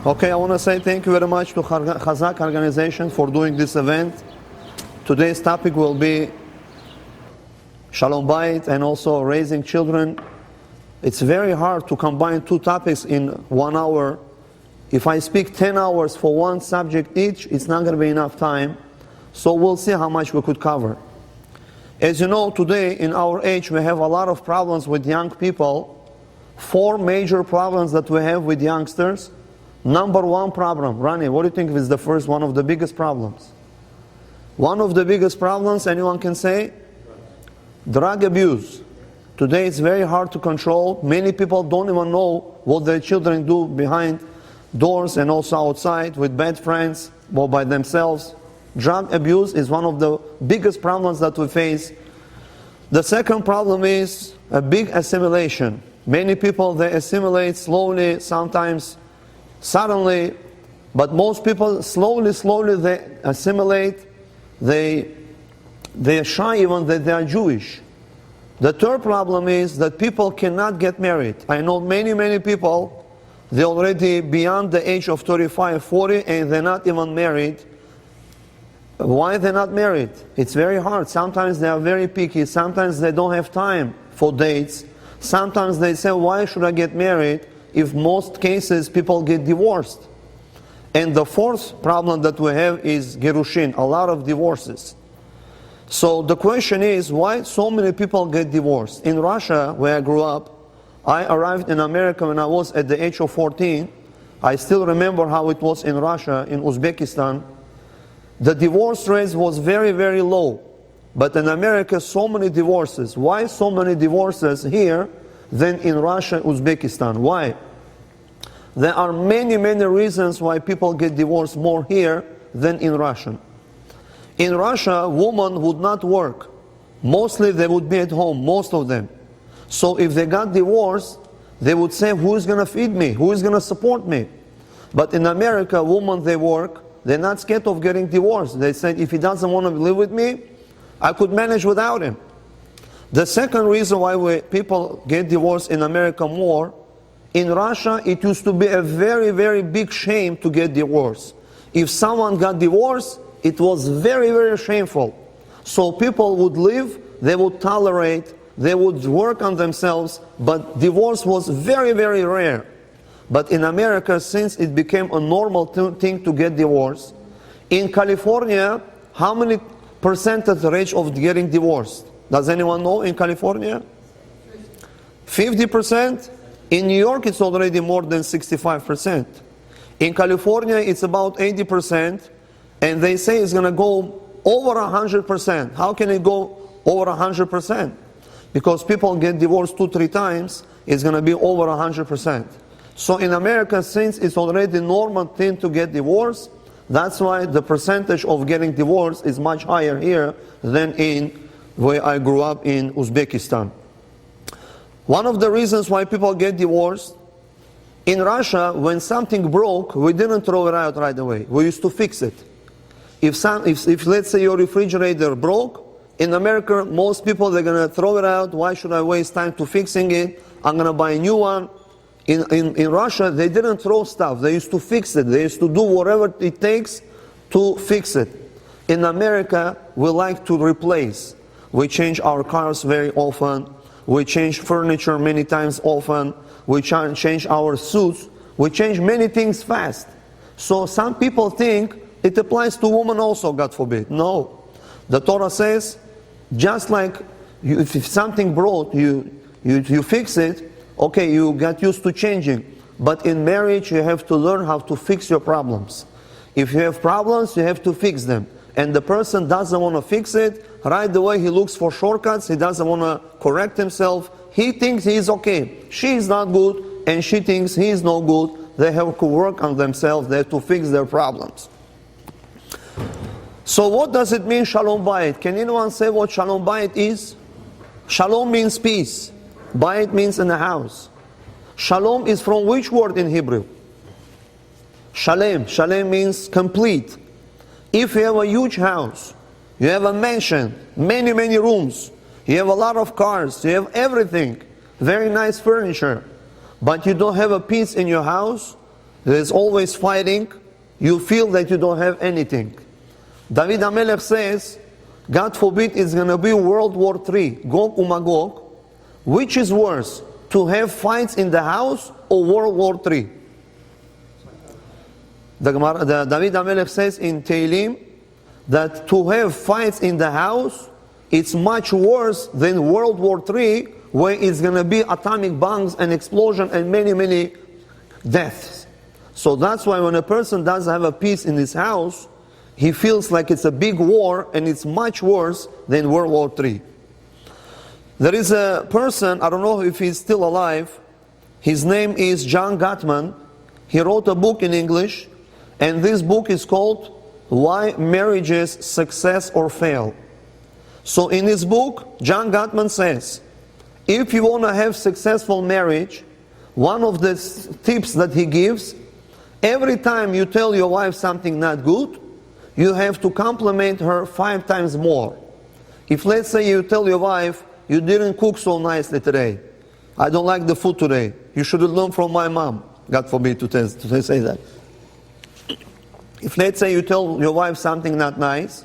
Okay, I want to say thank you very much to Chazak organization for doing this event. Today's topic will be Shalom BAYIT and also raising children. It's very hard to combine two topics in 1 hour. If I speak 10 hours for one subject each, it's not going to be enough time. So we'll see how much we could cover. As you know, today in our age we have a lot of problems with young people. 4 major problems that we have with youngsters. Number 1 problem, Rani, what do you think is the first one of the biggest problems? One of the biggest problems, anyone can say? Drug abuse. Today it's very hard to control. Many people don't even know what their children do behind doors and also outside with bad friends or by themselves. Drug abuse is one of the biggest problems that we face. The second problem is a big assimilation. Many people, they assimilate slowly, sometimes suddenly, but most people slowly they assimilate. They are shy even that they are Jewish. The third problem is that people cannot get married. I know many people, they're already beyond the age of 35, 40 and they're not even married. Why they're not married? It's very hard. Sometimes they are very picky. Sometimes they don't have time for dates. Sometimes they say, why should I get married if most cases people get divorced? And the fourth problem that we have is gerushin, a lot of divorces. So the question is, why so many people get divorced? In Russia, where I grew up, I arrived in America when I was at the age of 14. I still remember how it was in Russia, in Uzbekistan. The divorce rate was very low. But in America, so many divorces. Why so many divorces here than in Russia, Uzbekistan? Why? There are many reasons why people get divorced more here than in Russia. In Russia, women would not work. Mostly they would be at home, most of them. So if they got divorced, they would say, who is going to feed me? Who is going to support me? But in America, women, they work. They're not scared of getting divorced. They said, if he doesn't want to live with me, I could manage without him. The second reason why people get divorced in America more, in Russia it used to be a very big shame to get divorced. If someone got divorced, it was very shameful. So people would live, they would tolerate, they would work on themselves, but divorce was very rare. But in America, since it became a normal thing to get divorced, in California, how many percentage rate of getting divorced? Does anyone know in California? 50%? In New York it's already more than 65%. In California it's about 80%, and they say it's going to go over 100%. How can it go over 100%? Because people get divorced 2-3 times, it's going to be over 100%. So in America, since it's already normal thing to get divorced, that's why the percentage of getting divorced is much higher here than in where I grew up in Uzbekistan. One of the reasons why people get divorced, in Russia, when something broke, we didn't throw it out right away. We used to fix it. If let's say your refrigerator broke, in America, most people, they're going to throw it out. Why should I waste time to fixing it? I'm going to buy a new one. In Russia, they didn't throw stuff. They used to fix it. They used to do whatever it takes to fix it. In America, we like to replace. We change our cars very often. We change furniture many times often. We change our suits. We change many things fast. So some people think it applies to women also, God forbid. No. The Torah says, just like if something broke, you fix it, okay, you get used to changing. But in marriage, you have to learn how to fix your problems. If you have problems, you have to fix them. And the person doesn't want to fix it, right away he looks for shortcuts, he doesn't want to correct himself. He thinks he is okay. She is not good, and she thinks he is no good. They have to work on themselves, they have to fix their problems. So what does it mean, Shalom BAYIT? Can anyone say what Shalom BAYIT is? Shalom means peace. BAYIT means in the house. Shalom is from which word in Hebrew? Shalem. Shalem means complete. If you have a huge house, you have a mansion, many rooms, you have a lot of cars, you have everything, very nice furniture, but you don't have a peace in your house, There's always fighting. You feel that you don't have anything. David HaMelech says, God forbid it's going to be World War III, Gog and Magog. Which is worse, to have fights in the house or World War III? The David HaMelech says in Tehillim that to have fights in the house, it's much worse than World War III, where it's going to be atomic bombs and explosion and many, many deaths. So that's why when a person does have a peace in his house, he feels like it's a big war and it's much worse than World War III. There is a person, I don't know if he's still alive, his name is John Gottman. He wrote a book in English, and this book is called Why Marriages Success or Fail. So in his book, John Gottman says, if you want to have successful marriage, one of the tips that he gives, every time you tell your wife something not good, you have to compliment her 5 times more. If let's say you tell your wife, you didn't cook so nicely today, I don't like the food today, you should have learned from my mom, God forbid to say that. If let's say you tell your wife something not nice,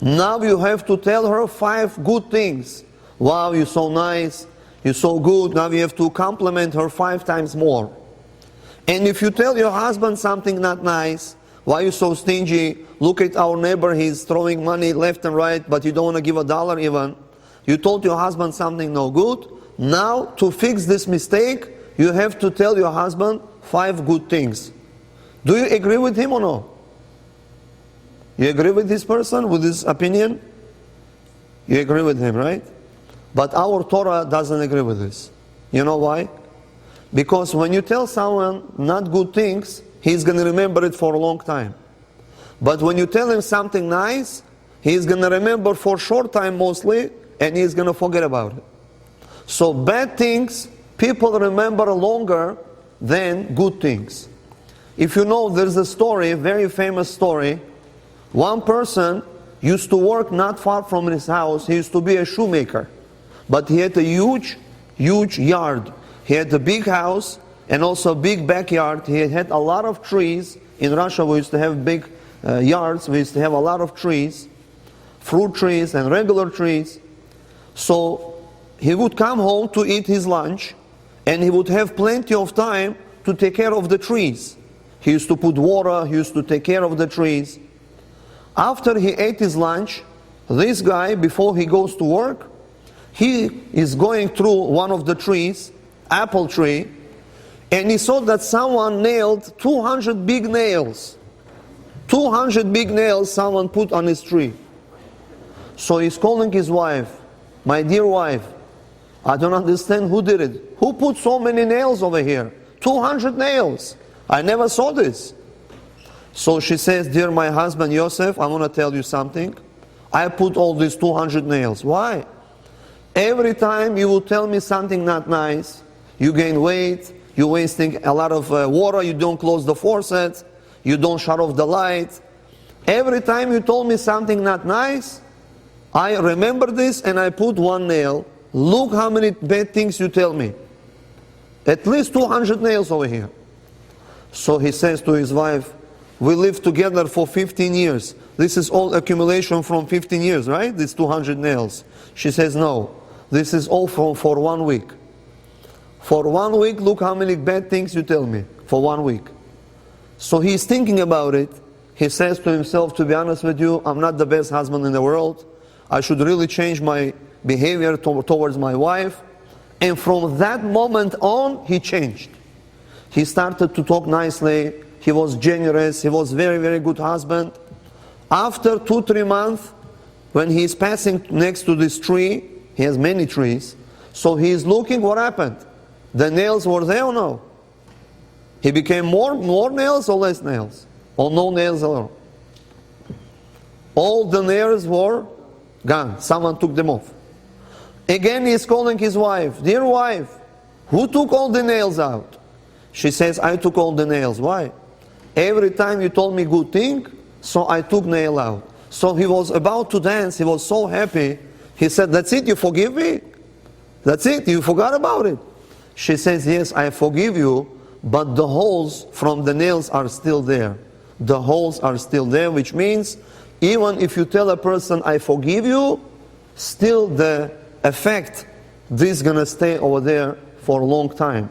now you have to tell her 5 good things. Wow, you're so nice, you're so good. Now you have to compliment her 5 times more. And if you tell your husband something not nice, why are you so stingy? Look at our neighbor, he's throwing money left and right, but you don't want to give $1 even. You told your husband something no good. Now, to fix this mistake, you have to tell your husband 5 good things. Do you agree with him or no? You agree with this person, with his opinion? You agree with him, right? But our Torah doesn't agree with this. You know why? Because when you tell someone not good things, he's going to remember it for a long time. But when you tell him something nice, he's going to remember for a short time mostly, and he's going to forget about it. So bad things, people remember longer than good things. If you know, there's a story, a very famous story. One person used to work not far from his house. He used to be a shoemaker. But he had a huge, huge yard. He had a big house and also a big backyard. He had a lot of trees. In Russia we used to have big yards. We used to have a lot of trees, fruit trees and regular trees. So he would come home to eat his lunch, and he would have plenty of time to take care of the trees. He used to put water, he used to take care of the trees. After he ate his lunch, this guy, before he goes to work, he is going through one of the trees, apple tree, and he saw that someone nailed 200 big nails. 200 big nails someone put on his tree. So he's calling his wife, my dear wife, I don't understand who did it. Who put so many nails over here? 200 nails. I never saw this. So she says, dear my husband Yosef, I want to tell you something. I put all these 200 nails. Why? Every time you will tell me something not nice, you gain weight, you're wasting a lot of water, you don't close the faucet, you don't shut off the light. Every time you told me something not nice, I remember this and I put 1 nail. Look how many bad things you tell me. At least 200 nails over here. So he says to his wife, we lived together for 15 years. This is all accumulation from 15 years, right? These 200 nails. She says, no, this is all for 1 week. For 1 week, look how many bad things you tell me. For 1 week. So he's thinking about it. He says to himself, to be honest with you, I'm not the best husband in the world. I should really change my behavior towards my wife. And from that moment on, he changed. He started to talk nicely. He was generous. He was very, very good husband. After 2-3 months, when he is passing next to this tree, he has many trees, so he is looking what happened. The nails were there or no? He became more nails or less nails? Or no nails at all? All the nails were gone. Someone took them off. Again he is calling his wife, dear wife, who took all the nails out? She says, I took all the nails. Why? Every time you told me good thing, so I took nail out. So he was about to dance, he was so happy. He said, that's it, you forgive me? That's it, you forgot about it? She says, yes, I forgive you, but the holes from the nails are still there. The holes are still there, which means even if you tell a person, I forgive you, still the effect, this is going to stay over there for a long time.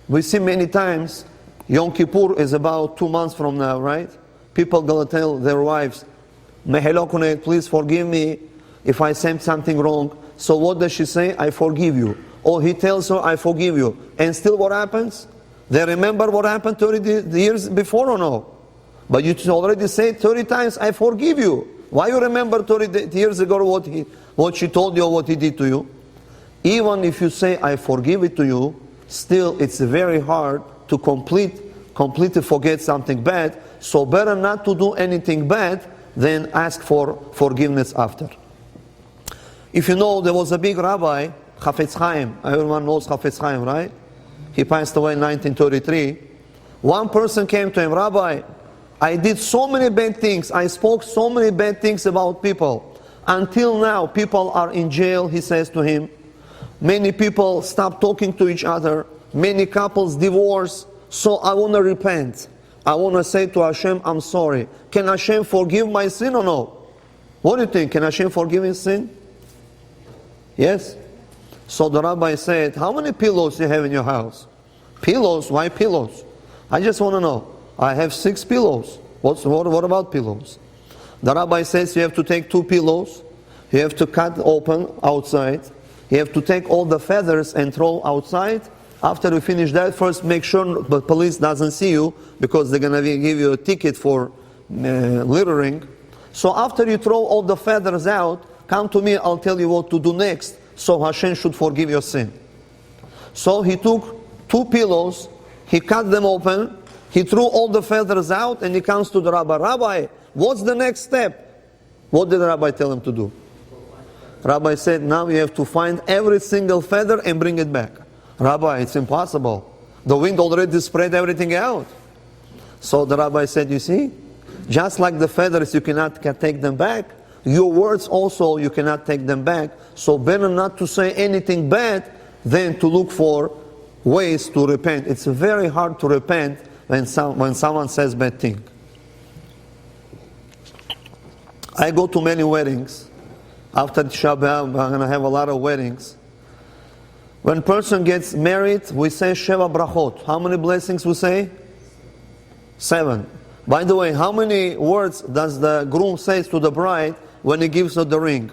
We see many times, Yom Kippur is about 2 months from now, right? People going to tell their wives, Mehelokune, please forgive me if I said something wrong. So what does she say? I forgive you. Or he tells her, I forgive you. And still what happens? They remember what happened 30 years before or no? But you already said 30 times, I forgive you. Why you remember 30 years ago what she told you or what he did to you? Even if you say, I forgive it to you, still it's very hard to completely forget something bad. So better not to do anything bad than ask for forgiveness after. If you know, there was a big rabbi, Chafetz Chaim. Everyone knows Chafetz Chaim, right? He passed away in 1933. One person came to him, Rabbi, I did so many bad things. I spoke so many bad things about people. Until now, people are in jail, he says to him. Many people stop talking to each other. Many couples divorce. So I want to repent. I want to say to Hashem, I'm sorry. Can Hashem forgive my sin or no? What do you think? Can Hashem forgive his sin? Yes? So the rabbi said, how many pillows do you have in your house? Pillows? Why pillows? I just want to know. I have 6 pillows. What about pillows? The rabbi says you have to take 2 pillows. You have to cut open outside. You have to take all the feathers and throw outside. After you finish that, first make sure the police doesn't see you, because they're going to give you a ticket for littering. So after you throw all the feathers out, come to me, I'll tell you what to do next, so Hashem should forgive your sin. So he took 2 pillows, he cut them open, he threw all the feathers out, and he comes to the rabbi. Rabbi, what's the next step? What did the rabbi tell him to do? Rabbi said, now you have to find every single feather and bring it back. Rabbi, it's impossible. The wind already spread everything out. So the rabbi said, you see, just like the feathers, you cannot take them back. Your words also, you cannot take them back. So better not to say anything bad than to look for ways to repent. It's very hard to repent when someone says bad thing. I go to many weddings. After Tisha B'Av, I'm going to have a lot of weddings. When a person gets married, we say Sheva Brachot. How many blessings we say? 7. By the way, how many words does the groom say to the bride when he gives her the ring?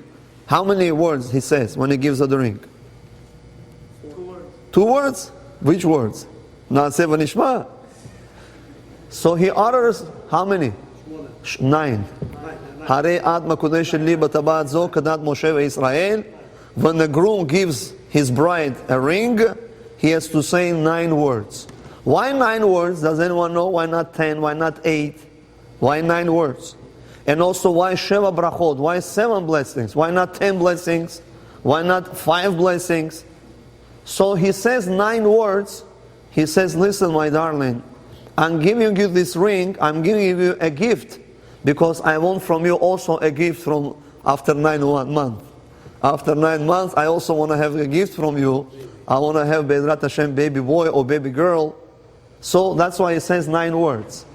How many words he says when he gives her the ring? 2 words. 2 words? Which words? Na'aseh v'nishma. So he utters how many? 9. Hare ad makudesh li b'tabat zo kadat Moshe ve'Israel. When the groom gives his bride a ring, he has to say 9 words. Why 9 words? Does anyone know? Why not 10? Why not 8? Why 9 words? And also, why Sheva Brachot? Why 7 blessings? Why not 10 blessings? Why not 5 blessings? So he says 9 words. He says, listen, my darling, I'm giving you this ring. I'm giving you a gift, because I want from you also a gift from after 9 months. After 9 months, I also want to have a gift from you. I want to have Be'ezrat Hashem baby boy or baby girl. So that's why it says 9 words.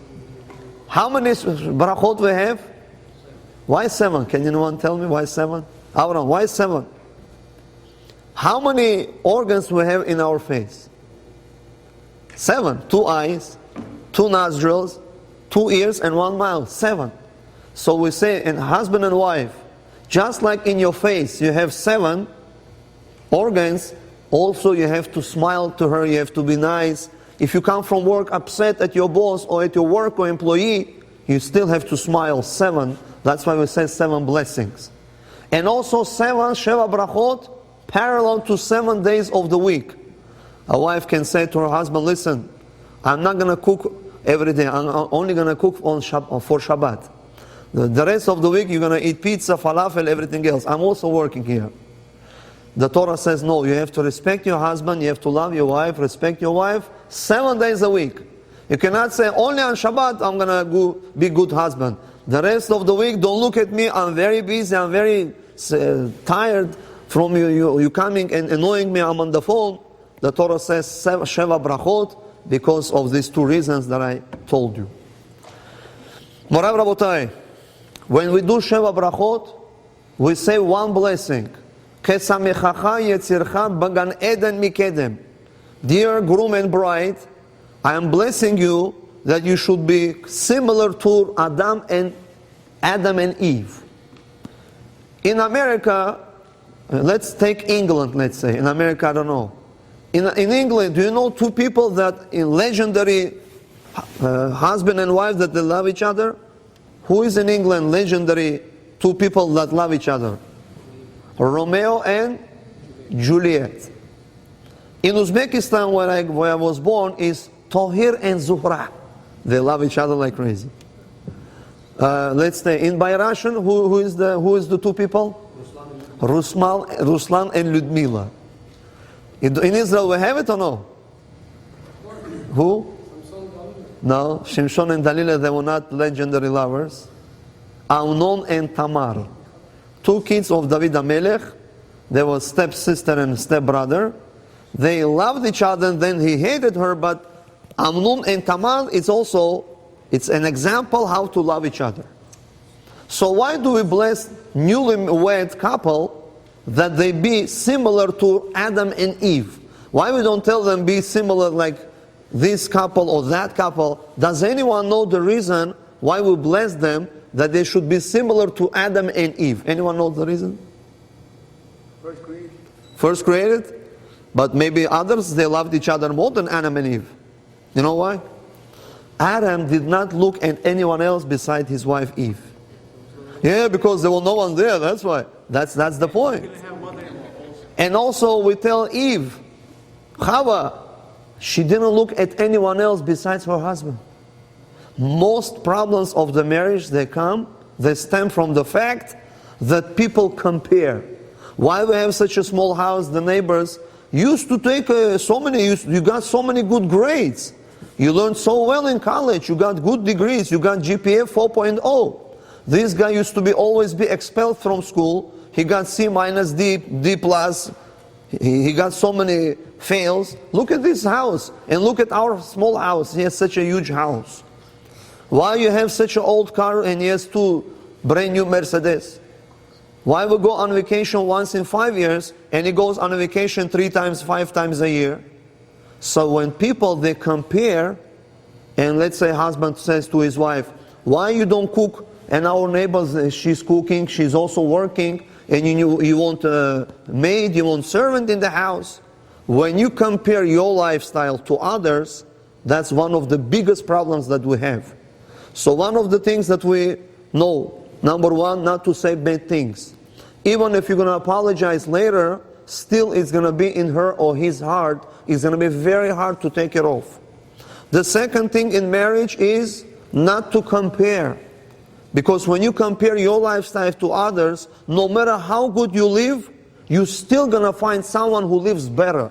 How many brachot we have? Why 7? Can anyone tell me why 7? Avraham, why 7? How many organs we have in our face? 7. 2 eyes, 2 nostrils, 2 ears, and 1 mouth. 7. So we say, in husband and wife, just like in your face you have 7 organs, also you have to smile to her, you have to be nice. If you come from work upset at your boss or at your work or employee, you still have to smile. 7. That's why we say 7 blessings. And also 7 Sheva Brachot parallel to 7 days of the week. A wife can say to her husband, listen, I'm not going to cook every day. I'm only going to cook for Shabbat. The rest of the week you're going to eat pizza, falafel, everything else. I'm also working here. The Torah says no, you have to respect your husband, you have to love your wife, respect your wife 7 days a week. You cannot say only on Shabbat I'm going to go be good husband. The rest of the week don't look at me, I'm very busy, I'm very tired from you coming and annoying me, I'm on the phone. The Torah says Sheva Brachot, because of these two reasons that I told you. Morav Rabotai, when we do Sheva Brachot, we say one blessing. Kesamechacha yetzircha bagan eden mikedem. Dear groom and bride, I am blessing you that you should be similar to Adam and Eve. In America, let's take England, let's say. In America, I don't know. In England, do you know two people that in legendary husband and wife that they love each other? Who is in England legendary two people that love each other? Romeo and Juliet. In Uzbekistan, where I was born, is Tohir and Zuhra. They love each other like crazy. Let's say in Belarusian, who is the two people? Ruslan and Ludmila. In Israel, we have it or no? Who? No, Shimshon and Dalila, they were not legendary lovers. Amnon and Tamar, two kids of David HaMelech. They were stepsister and stepbrother. They loved each other, and then he hated her, but Amnon and Tamar is also, it's an example how to love each other. So why do we bless newlywed couple that they be similar to Adam and Eve? Why we don't tell them be similar like this couple or that couple? Does anyone know the reason why we bless them that they should be similar to Adam and Eve? Anyone know the reason? First created. First created? But maybe others, they loved each other more than Adam and Eve. You know why? Adam did not look at anyone else beside his wife Eve. Yeah, because there was no one there, that's why. That's the point. And also we tell Eve, Chava, she didn't look at anyone else besides her husband. Most problems of the marriage, they stem from the fact that people compare. Why we have such a small house? The neighbors used to take you got so many good grades. You learned so well in college. You got good degrees. You got GPA 4.0. This guy used to always be expelled from school. He got C minus, D plus. He got so many fails. Look at this house and look at our small house. He has such a huge house. Why you have such an old car and he has two brand new Mercedes? Why we go on vacation once in 5 years and he goes on a vacation 3 times, 5 times a year? So when people, they compare, and let's say husband says to his wife, why you don't cook? And our neighbors, she's cooking, she's also working, and you want a maid, you want servant in the house. When you compare your lifestyle to others, that's one of the biggest problems that we have. So one of the things that we know, number one, not to say bad things. Even if you're going to apologize later, still it's going to be in her or his heart. It's going to be very hard to take it off. The second thing in marriage is not to compare. Because when you compare your lifestyle to others, no matter how good you live, you're still going to find someone who lives better.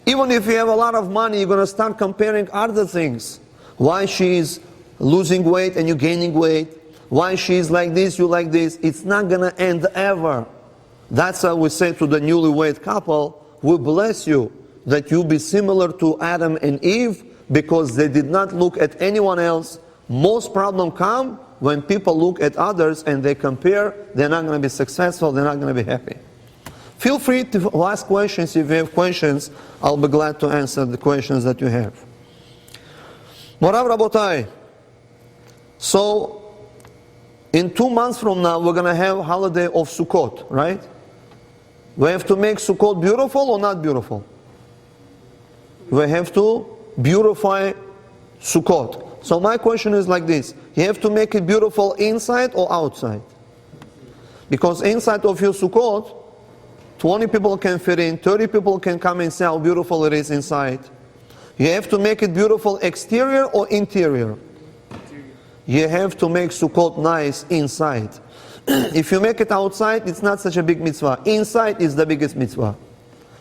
Even if you have a lot of money, you're going to start comparing other things. Why she's losing weight and you're gaining weight. Why she's like this, you like this. It's not going to end ever. That's why we say to the newlywed couple, we bless you that you be similar to Adam and Eve because they did not look at anyone else. Most problems come when people look at others and they compare. They're not going to be successful, they're not going to be happy. Feel free to ask questions. If you have questions, I'll be glad to answer the questions that you have. Morav Rabotai. So, in 2 months from now, we're going to have holiday of Sukkot, right? We have to make Sukkot beautiful or not beautiful? We have to beautify Sukkot. So my question is like this. You have to make it beautiful inside or outside? Because inside of your Sukkot, 20 people can fit in, 30 people can come and see how beautiful it is inside. You have to make it beautiful exterior or interior? You have to make Sukkot nice inside. If you make it outside, it's not such a big mitzvah. Inside is the biggest mitzvah.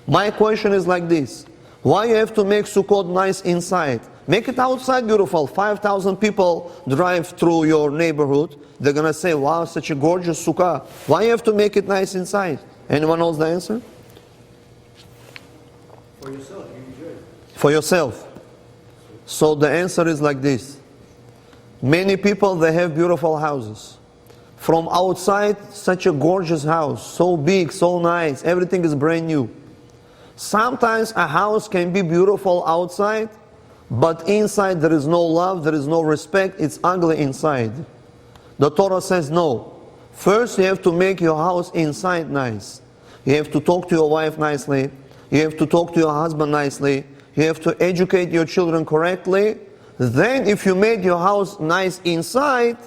My question is like this. Why you have to make Sukkot nice inside? Make it outside beautiful. 5,000 people drive through your neighborhood. They're going to say, wow, such a gorgeous sukkah. Why you have to make it nice inside? Anyone knows the answer? For yourself, you enjoy it. For yourself. So the answer is like this. Many people, they have beautiful houses. From outside, such a gorgeous house, so big, so nice, everything is brand new. Sometimes a house can be beautiful outside, but inside there is no love, there is no respect, it's ugly inside. The Torah says no. First you have to make your house inside nice. You have to talk to your wife nicely. You have to talk to your husband nicely. You have to educate your children correctly. Then if you made your house nice inside,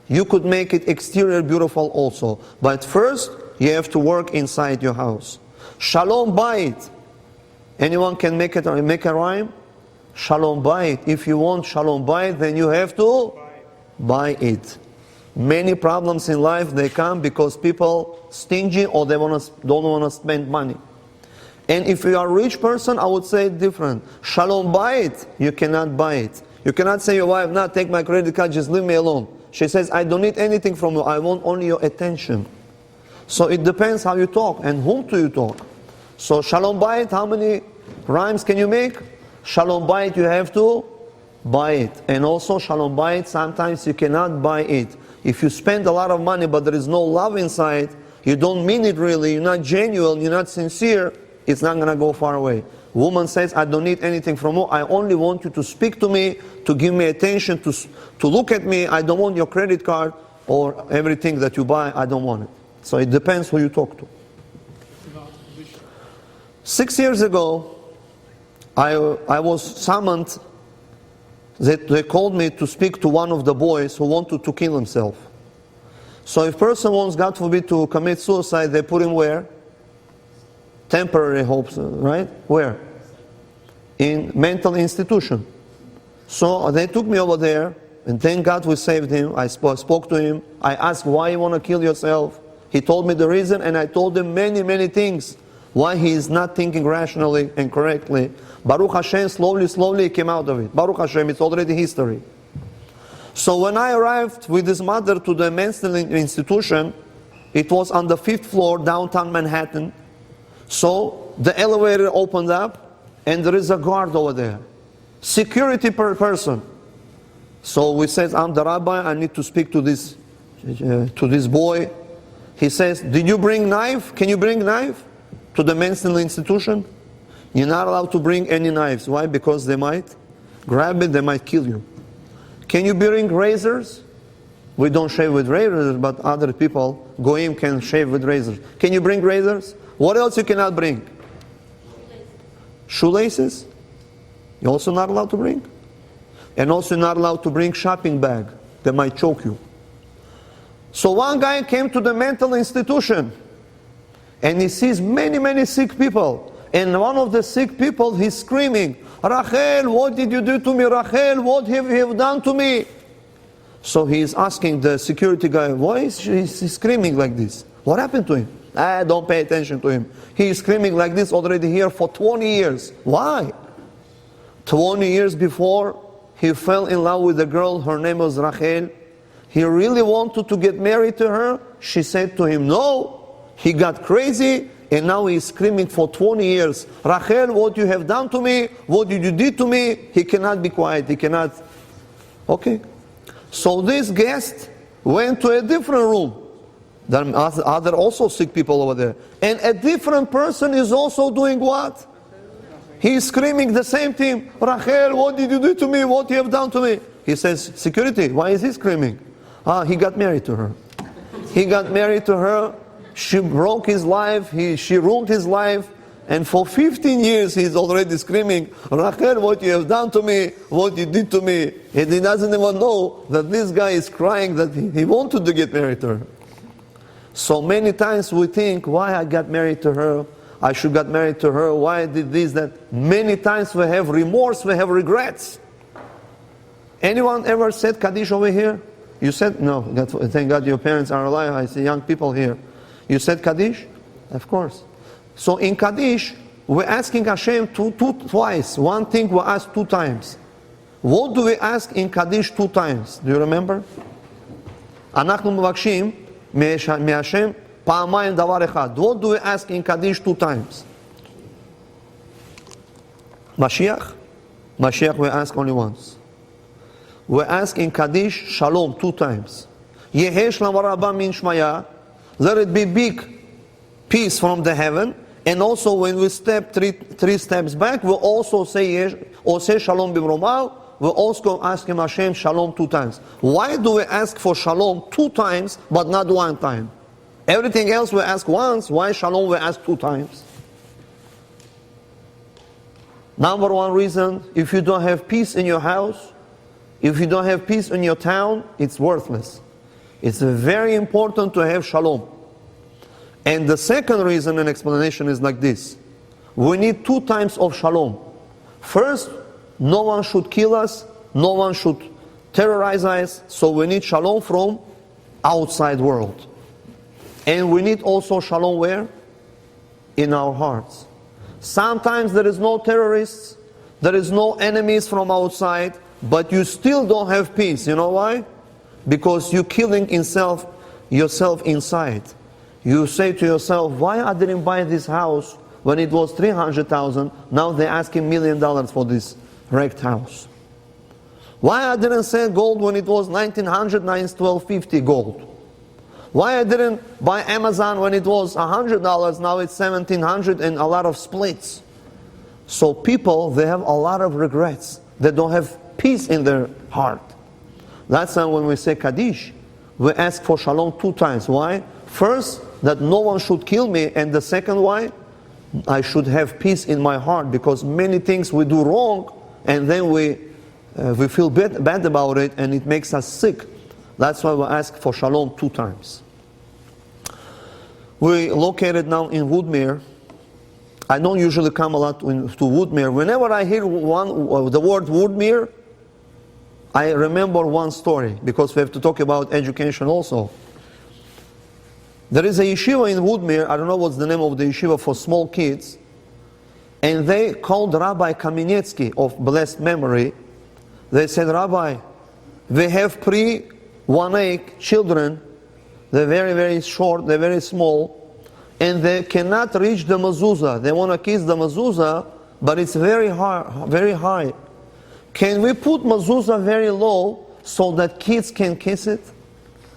you could make it exterior beautiful also. But first, you have to work inside your house. Shalom BAYIT. Anyone can make a rhyme? Shalom BAYIT. If you want Shalom BAYIT, then you have to buy it. Many problems in life, they come because people stingy or they don't want to spend money. And if you are a rich person, I would say it different. Shalom BAYIT, you cannot buy it. You cannot say to your wife, "No, take my credit card, just leave me alone." She says, "I don't need anything from you, I want only your attention." So it depends how you talk and whom do you talk. So Shalom BAYIT, how many rhymes can you make? Shalom BAYIT, you have to buy it. And also Shalom BAYIT, sometimes you cannot buy it. If you spend a lot of money but there is no love inside, you don't mean it really, you're not genuine, you're not sincere, it's not going to go far away. Woman says, "I don't need anything from you, I only want you to speak to me, to give me attention, to look at me. I don't want your credit card or everything that you buy, I don't want it." So it depends who you talk to. 6 years ago, I was summoned. They called me to speak to one of the boys who wanted to kill himself. So if a person wants, God forbid, to commit suicide, they put him where? Temporary hopes, right? Where? In mental institution. So they took me over there, and thank God we saved him. I spoke to him. I asked, "Why you want to kill yourself?" He told me the reason, and I told him many, many things why he is not thinking rationally and correctly. Baruch Hashem, slowly he came out of it. Baruch Hashem, it's already history. So when I arrived with his mother to the mental institution, it was on the 5th floor, downtown Manhattan. So the elevator opened up, and there is a guard over there. Security person. So we said, "I'm the rabbi, I need to speak to this boy." He says, "Did you bring knife? Can you bring knife to the mental institution?" You're not allowed to bring any knives. Why? Because they might grab it, they might kill you. "Can you bring razors?" We don't shave with razors, but other people, goyim, can shave with razors. "Can you bring razors?" What else you cannot bring? Shoelaces. You're also not allowed to bring. And also not allowed to bring shopping bag. They might choke you. So one guy came to the mental institution, and he sees many, many sick people. And one of the sick people, he's screaming, "Rachel, what did you do to me? Rachel, what have you done to me?" So he's asking the security guy, "Why is he screaming like this? What happened to him?" Don't pay attention to him. He is screaming like this already here for 20 years. Why? 20 years before, he fell in love with a girl, her name was Rachel. He really wanted to get married to her. She said to him, no. He got crazy, and now he's screaming for 20 years, "Rachel, what you have done to me? What did you do to me?" He cannot be quiet, he cannot. Okay. So this guest went to a different room. There are other also sick people over there. And a different person is also doing what? He's screaming the same thing. "Rachel, what did you do to me? What you have done to me?" He says, "Security, why is he screaming?" He got married to her. He got married to her. She broke his life. She ruined his life. And for 15 years he's already screaming, "Rachel, what you have done to me, what you did to me." And he doesn't even know that this guy is crying that he wanted to get married to her. So many times we think, why I got married to her? I should get married to her. Why I did this, that? Many times we have remorse, we have regrets. Anyone ever said Kaddish over here? You said, no, thank God your parents are alive. I see young people here. You said Kaddish? Of course. So in Kaddish, we're asking Hashem twice. One thing we ask 2 times. What do we ask in Kaddish 2 times? Do you remember? אנחנו מבקשים מהשם פעמיים דבר אחד. What do we ask in Kaddish 2 times? Mashiach Mashiach we ask only once. We ask in Kaddish Shalom 2 times. Yehi Shalom Rabba min Shmaya. Let it be big peace from the heaven. And also when we step three steps back, we'll also say Shalom Bimromav. We'll also ask him Hashem Shalom 2 times. Why do we ask for Shalom 2 times but not 1 time? Everything else we ask once. Why Shalom we ask 2 times? Number 1 reason, if you don't have peace in your house, if you don't have peace in your town, it's worthless. It's very important to have Shalom. And the second reason and explanation is like this. We need 2 times of Shalom. First, no one should kill us, no one should terrorize us, so we need Shalom from outside world. And we need also Shalom where? In our hearts. Sometimes there is no terrorists, there is no enemies from outside, but you still don't have peace. You know why? Because you're killing yourself inside. You say to yourself, why I didn't buy this house when it was $300,000, now they're asking $1 million for this wrecked house. Why I didn't sell gold when it was $1,900, now it's $1,250 gold. Why I didn't buy Amazon when it was $100, now it's $1,700 and a lot of splits. So people, they have a lot of regrets. They don't have peace in their heart. That's why when we say Kaddish, we ask for Shalom 2 times. Why? First, that no one should kill me, and the second why? I should have peace in my heart, because many things we do wrong and then we feel bad about it and it makes us sick. That's why we ask for Shalom 2 times. We located now in Woodmere. I don't usually come a lot to Woodmere. Whenever I hear the word Woodmere, I remember one story, because we have to talk about education also. There is a yeshiva in Woodmere, I don't know what's the name of the yeshiva for small kids, and they called Rabbi Kamenetsky of blessed memory. They said, Rabbi, we have pre-1A children, they're very, very short, they're very small, and they cannot reach the mezuzah. They want to kiss the mezuzah, but it's very high. Can we put mezuzah very low so that kids can kiss it?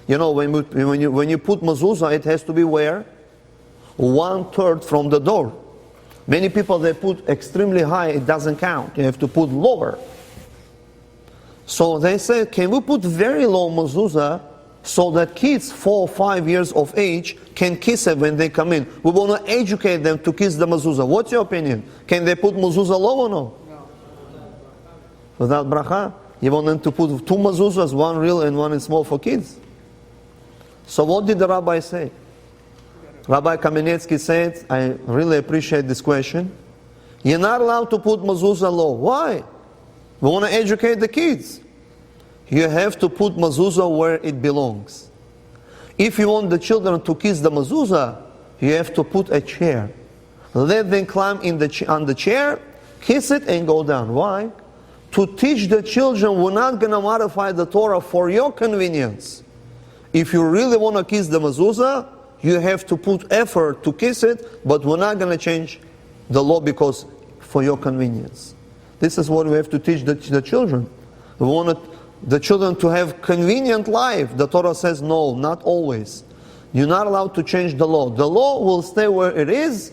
You know, when you put mezuzah, it has to be where? 1/3 from the door. Many people, they put extremely high, it doesn't count. You have to put lower. So they said, can we put very low mezuzah so that kids 4 or 5 years of age can kiss it when they come in? We want to educate them to kiss the mezuzah. What's your opinion? Can they put mezuzah low or no? Without bracha? You want them to put 2 mezuzahs, one real and one small for kids? So what did the rabbi say? Rabbi Kamenetsky said, I really appreciate this question. You're not allowed to put mezuzah low. Why? We want to educate the kids. You have to put mezuzah where it belongs. If you want the children to kiss the mezuzah, you have to put a chair. Let them climb on the chair, kiss it and go down. Why? To teach the children, we're not going to modify the Torah for your convenience. If you really want to kiss the mezuzah, you have to put effort to kiss it, but we're not going to change the law because for your convenience. This is what we have to teach the children. We want the children to have convenient life. The Torah says no, not always. You're not allowed to change the law. The law will stay where it is.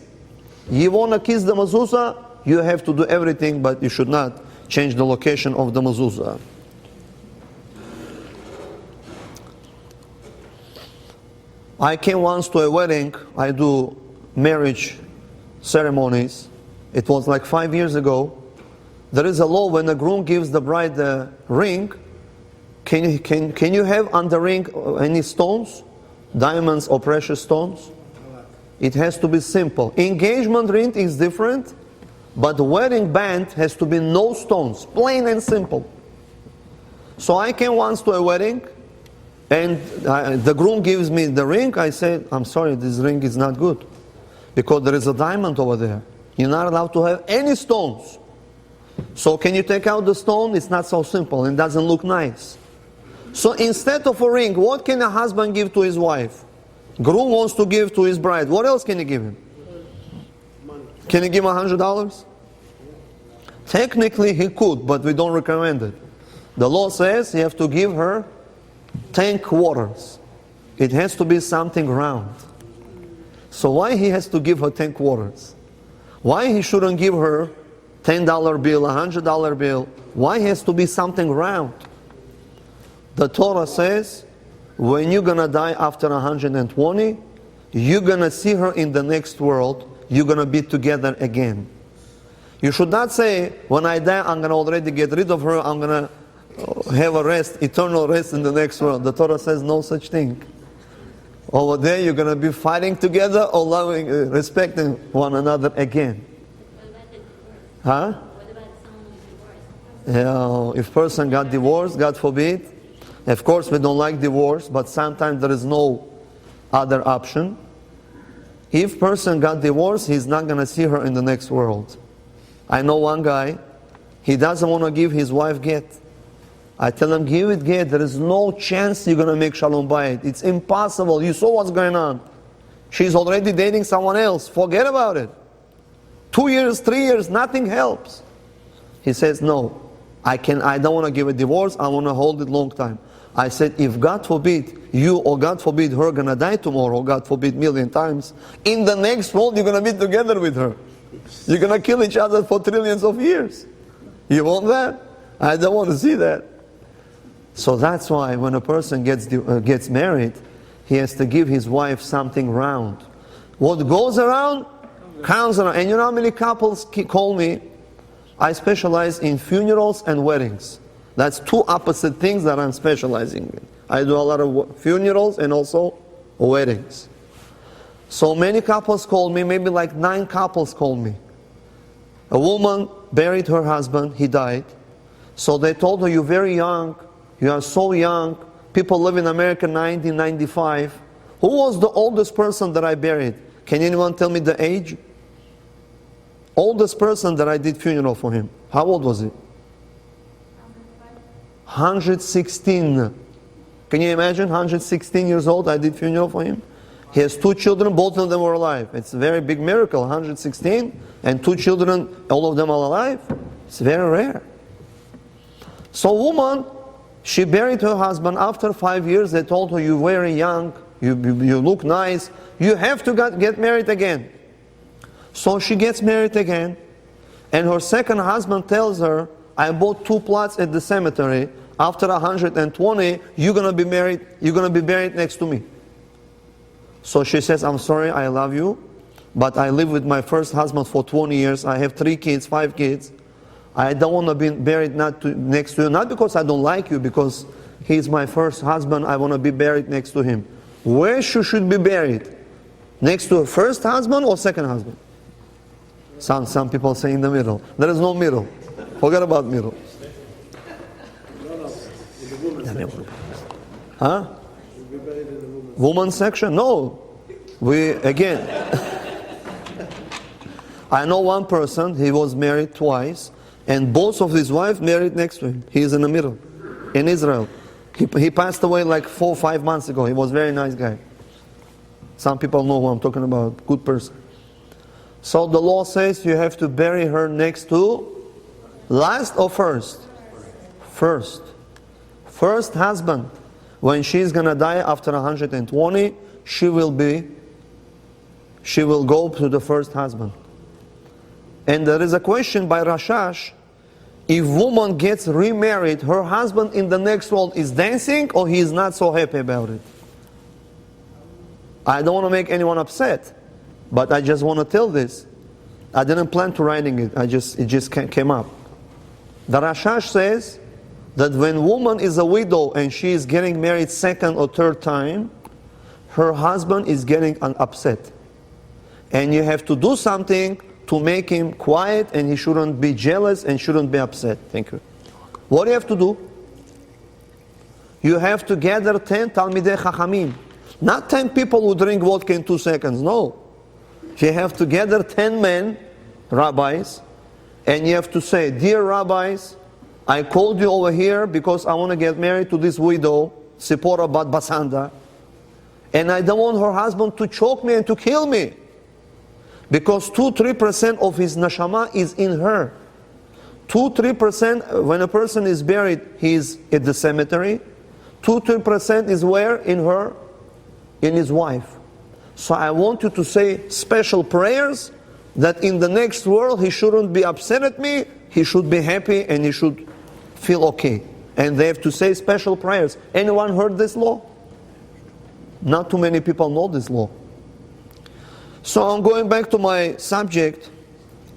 You want to kiss the mezuzah, you have to do everything, but you should not change the location of the mezuzah. I came once to a wedding. I do marriage ceremonies. It was like 5 years ago. There is a law when the groom gives the bride the ring. Can you have on the ring any stones, diamonds or precious stones? It has to be simple. Engagement ring is different, but the wedding band has to be no stones, plain and simple. So I came once to a wedding, and the groom gives me the ring. I said, I'm sorry, this ring is not good, because there is a diamond over there. You're not allowed to have any stones. So can you take out the stone? It's not so simple and doesn't look nice. So instead of a ring, what can a husband give to his wife? Groom wants to give to his bride. What else can he give him? Money. Can he give him $100? Technically he could, but we don't recommend it. The law says you have to give her 10 quarters. It has to be something round. So why he has to give her 10 quarters? Why he shouldn't give her $10 bill, $100 bill? Why has to be something round? The Torah says, when you're gonna die after 120, you're gonna see her in the next world. You're gonna be together again. You should not say, when I die, I'm gonna already get rid of her. I'm gonna have a rest, eternal rest in the next world. The Torah says no such thing. Over there, you're gonna be fighting together, or loving, respecting one another again. Huh? Yeah, if person got divorced, God forbid. Of course, we don't like divorce, but sometimes there is no other option. If person got divorced, he's not going to see her in the next world. I know one guy, he doesn't want to give his wife get. I tell him, give it get. There is no chance you're going to make Shalom BAYIT. It's impossible. You saw what's going on. She's already dating someone else. Forget about it. 2 years, 3 years, nothing helps. He says, no, I don't want to give a divorce. I want to hold it long time. I said, if God forbid you, or God forbid her, gonna die tomorrow, God forbid million times, in the next world you're gonna be together with her. You're gonna kill each other for trillions of years. You want that? I don't want to see that. So that's why when a person gets married, he has to give his wife something round. What goes around, comes around. And you know how many couples call me? I specialize in funerals and weddings. That's two opposite things that I'm specializing in. I do a lot of funerals and also weddings. So many couples call me, maybe like 9 couples call me. A woman buried her husband, he died. So they told her, you're very young, you are so young. People live in America 1995. Who was the oldest person that I buried? Can anyone tell me the age? Oldest person that I did funeral for him. How old was he? 116. Can you imagine? 116 years old, I did funeral for him. He has 2 children, both of them were alive. It's a very big miracle, 116, and 2 children, all of them are alive. It's very rare. So woman, she buried her husband. After 5 years, they told her, you're very young, you look nice, you have to get married again. So she gets married again, and her second husband tells her, I bought 2 plots at the cemetery. After 120, you're gonna be married. You're gonna be buried next to me. So she says, I'm sorry, I love you, but I lived with my first husband for 20 years. I have 3 kids, 5 kids. I don't want to be buried next to you. Not because I don't like you, because he's my first husband. I want to be buried next to him. Where she should be buried? Next to her first husband or second husband? Some people say in the middle. There is no middle. Forget about middle. Huh? Woman section? No. Again. I know one person, he was married twice, and both of his wives married next to him. He is in the middle, in Israel. He passed away like 4 or 5 months ago. He was a very nice guy. Some people know who I'm talking about. Good person. So the law says you have to bury her next to last or first? First. First husband. When she's gonna die after 120, she will go to the first husband. And there is a question by Rashash, if woman gets remarried, her husband in the next world is dancing or he is not so happy about it? I don't want to make anyone upset, but I just want to tell this. I didn't plan to writing it, it just came up. The Rashash says that when woman is a widow and she is getting married 2nd or 3rd time, her husband is getting upset. And you have to do something to make him quiet, and he shouldn't be jealous and shouldn't be upset. Thank you. What do you have to do? You have to gather 10 Talmidei Chachamim. Not 10 people who drink vodka in 2 seconds, no. You have to gather 10 men, rabbis, and you have to say, dear rabbis, I called you over here because I want to get married to this widow, Sipora Bat Basanda, and I don't want her husband to choke me and to kill me. Because 2-3% of his neshama is in her. 2-3%, when a person is buried, he is at the cemetery. 2-3% is where? In his wife. So I want you to say special prayers that in the next world he shouldn't be upset at me, he should be happy and he should feel okay. And they have to say special prayers. Anyone heard this law? Not too many people know this law. So I'm going back to my subject.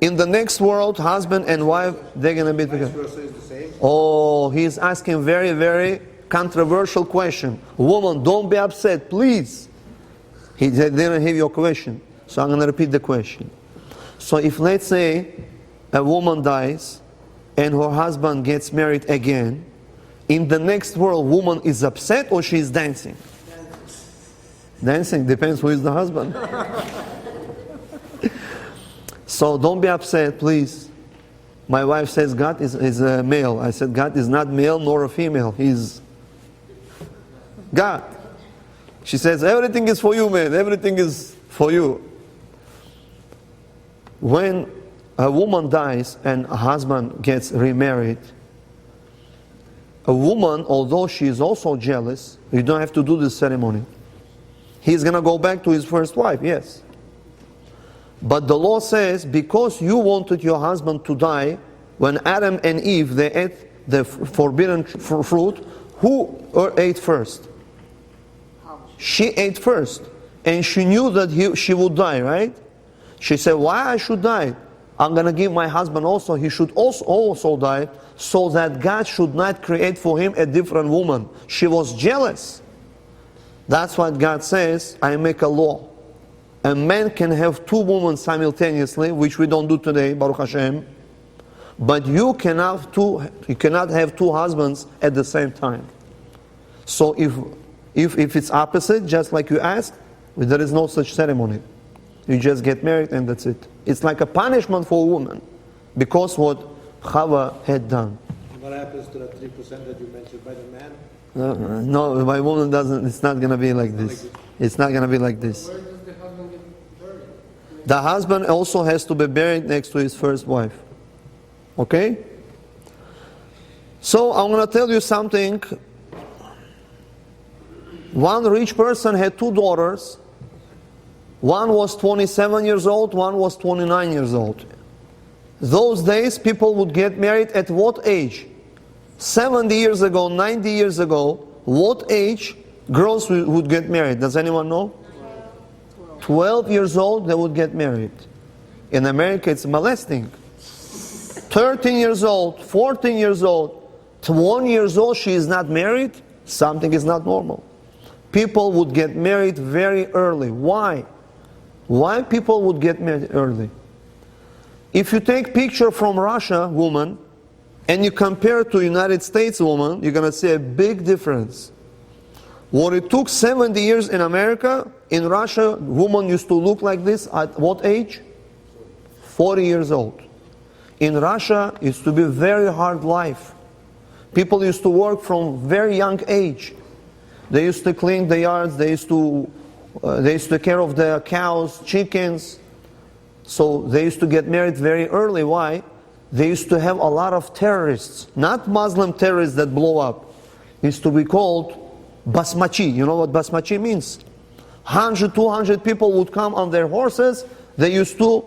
In the next world, husband and wife, they're going to be together. Oh, he's asking very, very controversial question. Woman, don't be upset, please. He didn't hear your question. So I'm going to repeat the question. So if, let's say, a woman dies and her husband gets married again, in the next world, woman is upset or she is dancing? Dancing depends who is the husband. So don't be upset, please. My wife says God is a male. I said God is not male nor a female. He's God. She says everything is for you, man. Everything is for you. When a woman dies and a husband gets remarried, a woman, although she is also jealous, you don't have to do this ceremony. He's going to go back to his first wife, yes. But the law says, because you wanted your husband to die, when Adam and Eve, they ate the forbidden fruit, who ate first? She ate first. And she knew that she would die, right? She said, why I should die? I'm going to give my husband also, he should also die, so that God should not create for him a different woman. She was jealous. That's what God says, I make a law. A man can have two women simultaneously, which we don't do today, Baruch Hashem. But you cannot have two husbands at the same time. So if it's opposite, just like you asked, there is no such ceremony. You just get married and that's it. It's like a punishment for a woman because what Chava had done. What happens to the 3% that you mentioned by the man? No, my woman doesn't. It's not going to be like this. It's not going to be like this. Where does the husband get buried? The husband also has to be buried next to his first wife. Okay? So I'm going to tell you something. One rich person had two daughters. One was 27 years old, one was 29 years old. Those days people would get married at what age? 70 years ago, 90 years ago, what age girls would get married? Does anyone know? 12 years old they would get married. In America it's molesting. 13 years old, 14 years old, 20 years old, she is not married, something is not normal. People would get married very early. Why? Why people would get married early? If you take picture from Russia woman and you compare it to United States woman, you're going to see a big difference. What it took 70 years in America, in Russia, woman used to look like this at what age? 40 years old. In Russia, it used to be a very hard life. People used to work from very young age. They used to clean the yards, they used to take care of the cows, chickens. So they used to get married very early. Why? They used to have a lot of terrorists, not Muslim terrorists that blow up. It used to be called basmachi. You know what basmachi means? 100, 200 people would come on their horses. They used to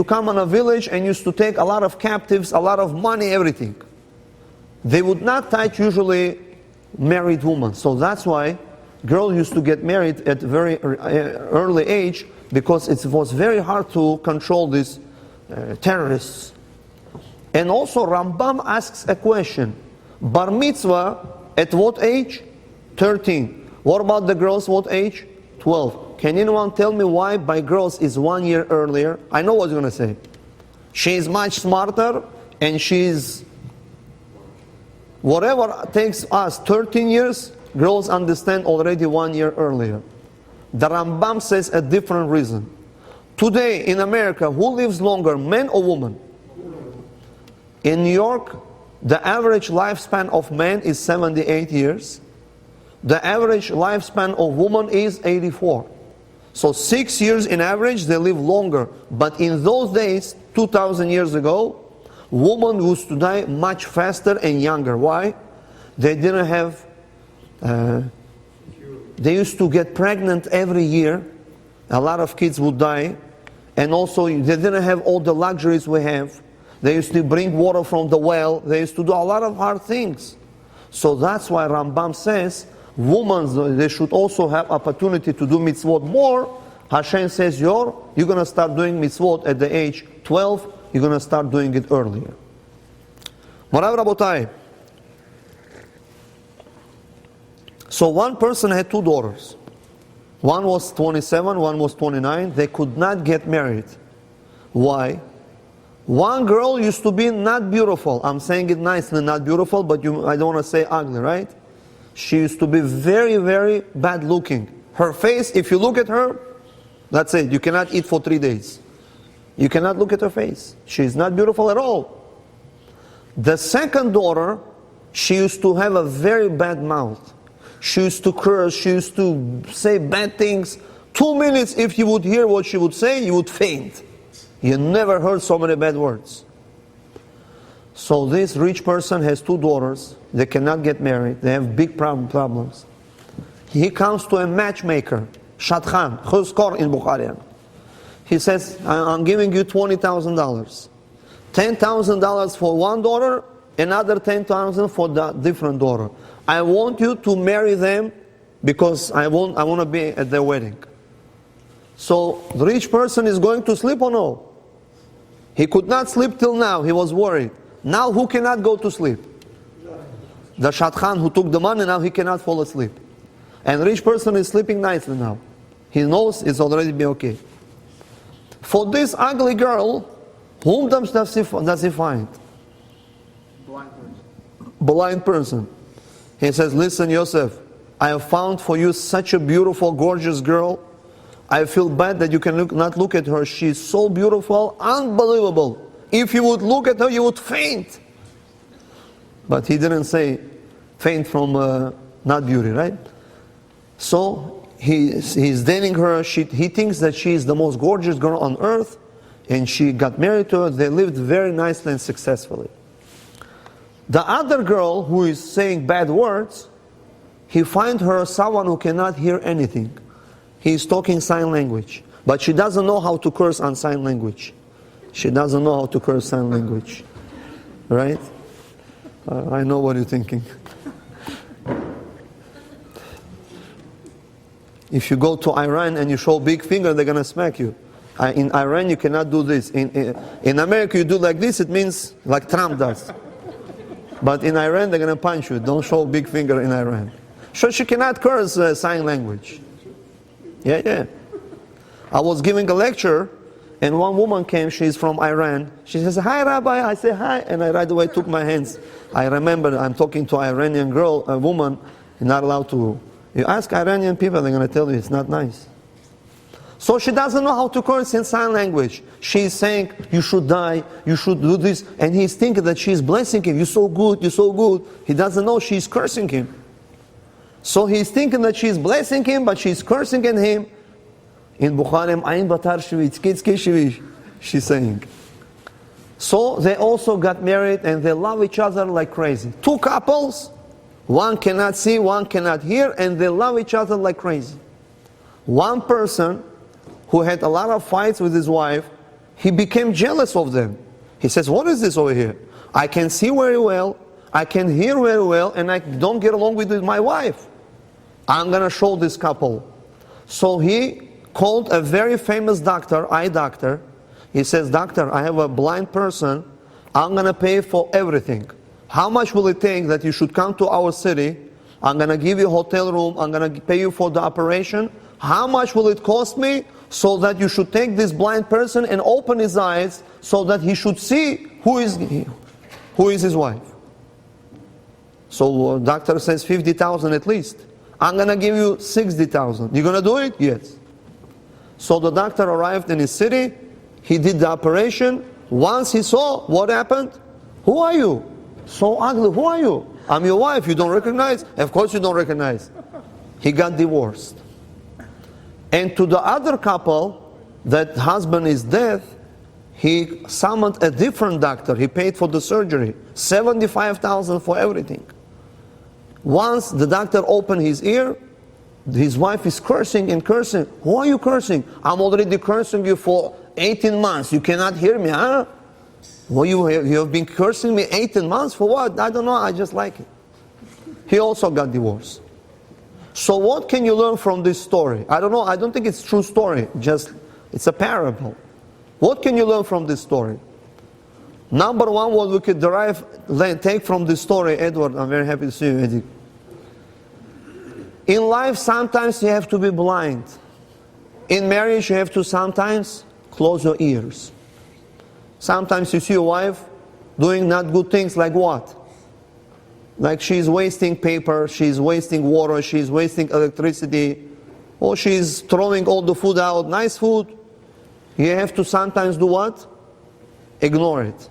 come on a village and used to take a lot of captives, a lot of money, everything. They would not touch usually married women. So that's why girls used to get married at very early age, because it was very hard to control these terrorists. And also Rambam asks a question. Bar mitzvah at what age? 13. What about the girls, what age? 12. Can anyone tell me why by girls is 1 year earlier? I know what you're going to say. She is much smarter and she's... Whatever takes us 13 years, girls understand already 1 year earlier. The Rambam says a different reason. Today in America, who lives longer, man or woman? In New York, the average lifespan of man is 78 years. The average lifespan of woman is 84. So 6 years in average, they live longer. But in those days, 2,000 years ago, women used to die much faster and younger. Why? They didn't have, they used to get pregnant every year. A lot of kids would die. And also, they didn't have all the luxuries we have. They used to bring water from the well. They used to do a lot of hard things. So that's why Rambam says, women, they should also have opportunity to do mitzvot more. Hashem says, you're going to start doing mitzvot at the age 12. You're going to start doing it earlier. Morav Rabotai. So one person had two daughters. One was 27, one was 29. They could not get married. Why? One girl used to be not beautiful. I'm saying it nicely, not beautiful, but I don't want to say ugly, right? She used to be very, very bad looking. Her face, if you look at her, that's it. You cannot eat for 3 days. You cannot look at her face. She is not beautiful at all. The second daughter, she used to have a very bad mouth. She used to curse, she used to say bad things. 2 minutes, if you would hear what she would say, you would faint. You never heard so many bad words. So this rich person has two daughters. They cannot get married. They have big problems. He comes to a matchmaker, Shadchan, Chuzkor in Bukharian. He says, I'm giving you $20,000. $10,000 for one daughter, another $10,000 for the different daughter. I want you to marry them because I want to be at their wedding. So the rich person is going to sleep or no? He could not sleep till now. He was worried. Now who cannot go to sleep? The Shadchan who took the money, now he cannot fall asleep. And the rich person is sleeping nicely now. He knows it's already be okay. For this ugly girl, whom does he find? Blind person. Blind person. He says, listen, Yosef, I have found for you such a beautiful, gorgeous girl. I feel bad that you cannot look at her. She's so beautiful, unbelievable. If you would look at her, you would faint. But he didn't say faint from not beauty, right? So he's dating her. He thinks that she is the most gorgeous girl on earth. And she got married to her. They lived very nicely and successfully. The other girl who is saying bad words, he finds her someone who cannot hear anything. He's talking sign language. But she doesn't know how to curse on sign language. She doesn't know how to curse sign language. Right? I know what you're thinking. If you go to Iran and you show big finger, they're going to smack you. In Iran, you cannot do this. In America, you do like this, it means like Trump does. But in Iran, they're going to punch you. Don't show big finger in Iran. So she cannot curse sign language. Yeah. I was giving a lecture, and one woman came, she's from Iran. She says, hi, Rabbi. I say, hi. And I right away took my hands. I remember I'm talking to an Iranian girl, a woman, you're not allowed to. You ask Iranian people, they're going to tell you it's not nice. So she doesn't know how to curse in sign language. She's saying, you should die, you should do this. And he's thinking that she's blessing him. You're so good, you're so good. He doesn't know she's cursing him. So he's thinking that she's blessing him, but she's cursing at him. In Bukharim, Ain Batar Shvitz, she's saying. So they also got married and they love each other like crazy. Two couples, one cannot see, one cannot hear, and they love each other like crazy. One person who had a lot of fights with his wife, he became jealous of them. He says, what is this over here? I can see very well, I can hear very well, and I don't get along with my wife. I'm going to show this couple. So he called a very famous doctor, eye doctor. He says, doctor, I have a blind person. I'm going to pay for everything. How much will it take that you should come to our city? I'm going to give you a hotel room. I'm going to pay you for the operation. How much will it cost me so that you should take this blind person and open his eyes so that he should see who is his wife? So doctor says 50,000 at least. I'm going to give you 60,000. You going to do it? Yes. So the doctor arrived in his city. He did the operation. Once he saw what happened, who are you? So ugly, who are you? I'm your wife, you don't recognize? Of course you don't recognize. He got divorced. And to the other couple, that husband is dead, he summoned a different doctor. He paid for the surgery, $75,000 for everything. Once the doctor opened his ear, his wife is cursing and cursing. Who are you cursing? I'm already cursing you for 18 months. You cannot hear me, huh? Well, you have been cursing me 18 months for what? I don't know, I just like it. He also got divorced. So what can you learn from this story? I don't know, I don't think it's a true story, just it's a parable. What can you learn from this story? Number one, what we could take from this story, Edward, I'm very happy to see you, Eddie. In life, sometimes you have to be blind. In marriage, you have to sometimes close your ears. Sometimes you see your wife doing not good things, like what? Like she's wasting paper, she's wasting water, she's wasting electricity, or she's throwing all the food out, nice food. You have to sometimes do what? Ignore it.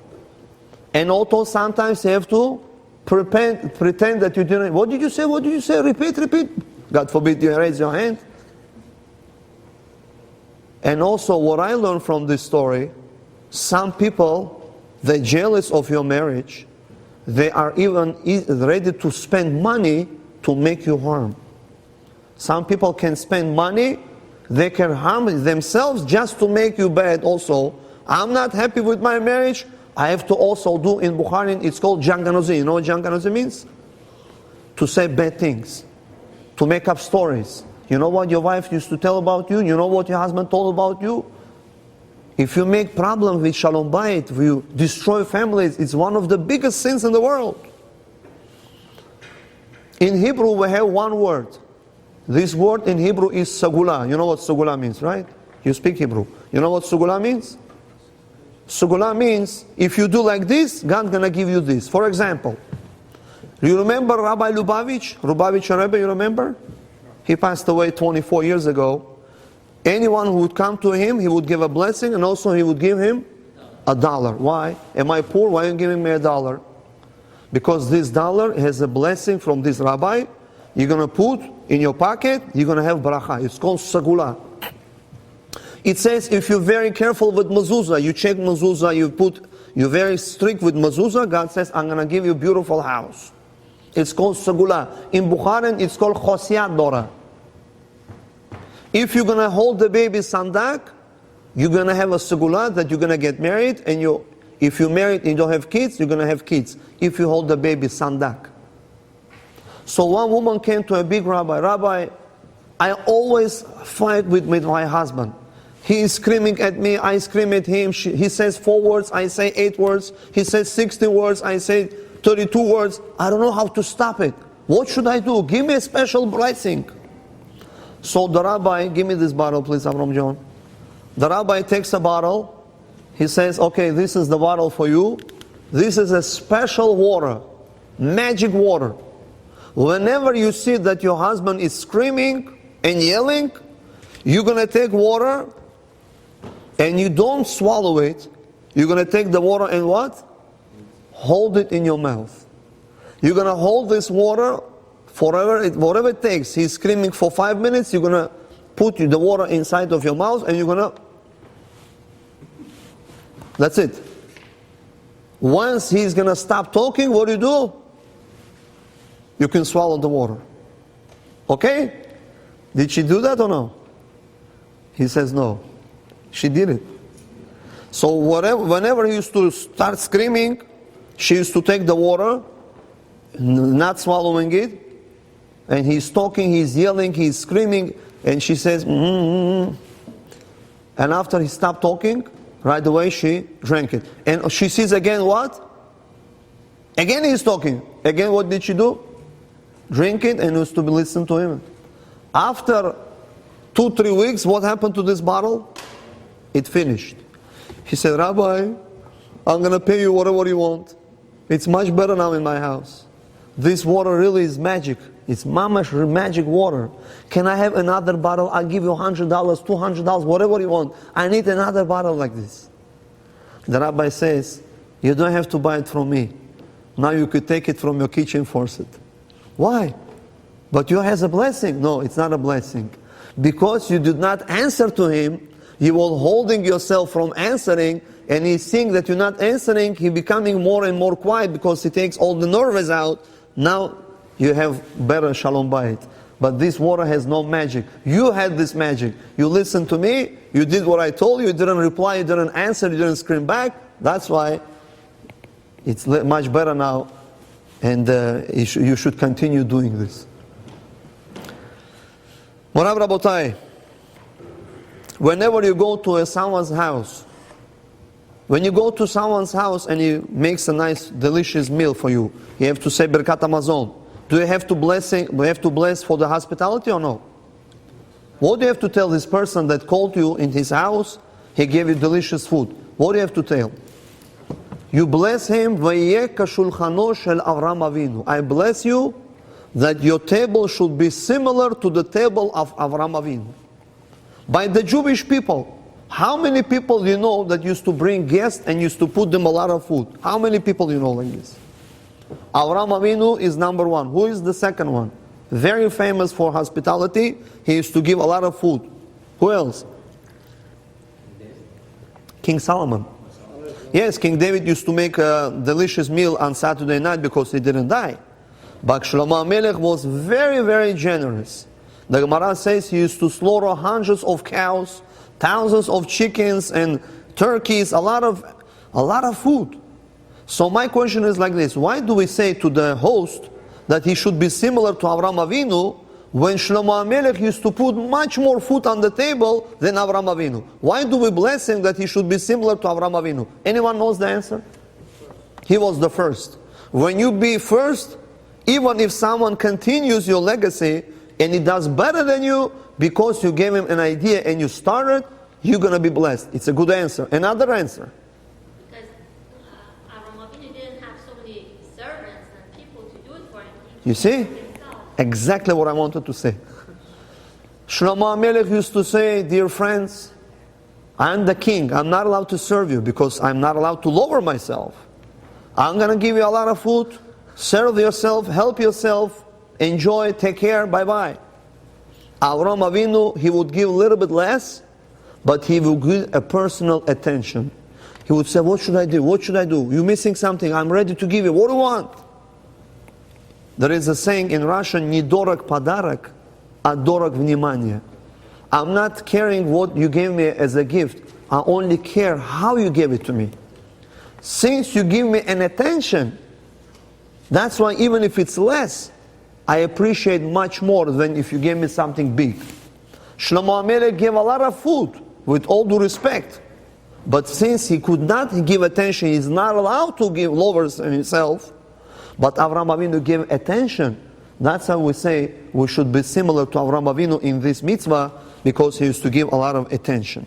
And also sometimes you have to pretend that you didn't. What did you say? What did you say? Repeat. God forbid you raise your hand. And also what I learned from this story, some people, they're jealous of your marriage. They are even ready to spend money to make you harm. Some people can spend money, they can harm themselves just to make you bad also. I'm not happy with my marriage, I have to also do, in Bukhari, it's called janganozi. You know what janganozi means? To say bad things, to make up stories. You know what your wife used to tell about you? You know what your husband told about you? If you make problems with Shalom Bayit, if you destroy families, it's one of the biggest sins in the world. In Hebrew, we have one word. This word in Hebrew is sagula. You know what sagula means, right? You speak Hebrew. You know what sagula means? Sagula means, if you do like this, God's going to give you this. For example, you remember Rabbi Lubavitch? Lubavitch Rabbi, you remember? He passed away 24 years ago. Anyone who would come to him, he would give a blessing, and also he would give him $1. Why? Am I poor? Why are you giving me $1? Because this dollar has a blessing from this rabbi. You're going to put in your pocket, you're going to have bracha. It's called sagula. It says if you're very careful with mezuzah, you check mezuzah, you're very strict with mezuzah, God says, I'm going to give you a beautiful house. It's called sagula. In Bukhari, it's called chosiyat dora. If you're going to hold the baby sandak, you're going to have a segula that you're going to get married, and if you're married and you don't have kids, you're going to have kids. If you hold the baby sandak. So one woman came to a big rabbi. Rabbi, I always fight with my husband. He is screaming at me, I scream at him. He says 4 words, I say 8 words. He says 60 words, I say 32 words. I don't know how to stop it. What should I do? Give me a special blessing. So the rabbi, give me this bottle please, Avraham John. The rabbi takes a bottle. He says, okay, this is the bottle for you. This is a special water, magic water. Whenever you see that your husband is screaming and yelling, you're going to take water and you don't swallow it. You're going to take the water and what? Hold it in your mouth. You're going to hold this water forever, whatever it takes. He's screaming for 5 minutes, you're going to put the water inside of your mouth and you're going to... That's it. Once he's going to stop talking, what do? You can swallow the water. Okay? Did she do that or no? He says no. She did it. So whenever he used to start screaming, she used to take the water, not swallowing it, and he's talking, he's yelling, he's screaming, and she says, And after he stopped talking, right away she drank it. And she sees again what? Again he's talking. Again what did she do? Drink it and used to listen to him. After 2-3 weeks, what happened to this bottle? It finished. He said, Rabbi, I'm going to pay you whatever you want. It's much better now in my house. This water really is magic. It's mamash magic water. Can I have another bottle? I'll give you $100, $200, whatever you want. I need another bottle like this. The rabbi says, you don't have to buy it from me. Now you could take it from your kitchen faucet. Why? But you has a blessing. No, it's not a blessing. Because you did not answer to him, you were holding yourself from answering, and he's seeing that you're not answering, he's becoming more and more quiet because he takes all the nerves out. Now you have better Shalom Bayit. But this water has no magic. You had this magic. You listened to me, you did what I told you, you didn't reply, you didn't answer, you didn't scream back. That's why it's much better now, and you should continue doing this. Morav Rabotai, whenever you go to someone's house, when you go to someone's house and he makes a nice, delicious meal for you, you have to say Birkat Hamazon. Do you have to bless for the hospitality or no? What do you have to tell this person that called you in his house? He gave you delicious food. What do you have to tell? You bless him. I bless you that your table should be similar to the table of Avraham Avinu. By the Jewish people, how many people you know that used to bring guests and used to put them a lot of food? How many people you know like this? Avraham Avinu is number one. Who is the second one? Very famous for hospitality. He used to give a lot of food. Who else? King Solomon. Yes, King David used to make a delicious meal on Saturday night because he didn't die. But Shlomo HaMelech was very, very generous. The Gemara says he used to slaughter hundreds of cows, thousands of chickens and turkeys, a lot of food. So my question is like this: why do we say to the host that he should be similar to Avraham Avinu when Shlomo HaMelech used to put much more food on the table than Avraham Avinu? Why do we bless him that he should be similar to Avraham Avinu? Anyone knows the answer? He was the first. When you be first, even if someone continues your legacy and he does better than you because you gave him an idea and you started, you're going to be blessed. It's a good answer. Another answer. You see? Exactly what I wanted to say. Shlomo HaMelech used to say, dear friends, I'm the king. I'm not allowed to serve you because I'm not allowed to lower myself. I'm going to give you a lot of food. Serve yourself, help yourself, enjoy, take care, bye-bye. Avraham Avinu, he would give a little bit less, but he would give a personal attention. He would say, what should I do? What should I do? You're missing something. I'm ready to give you. What do you want? There is a saying in Russian, "Не дорог подарок, а дорог внимание." I'm not caring what you gave me as a gift. I only care how you gave it to me. Since you give me an attention, that's why even if it's less, I appreciate much more than if you gave me something big. Shlomo HaMelech gave a lot of food, with all due respect. But since he could not give attention, he's not allowed to give lowers himself. But Avraham Avinu gave attention. That's how we say we should be similar to Avraham Avinu in this mitzvah, because he used to give a lot of attention.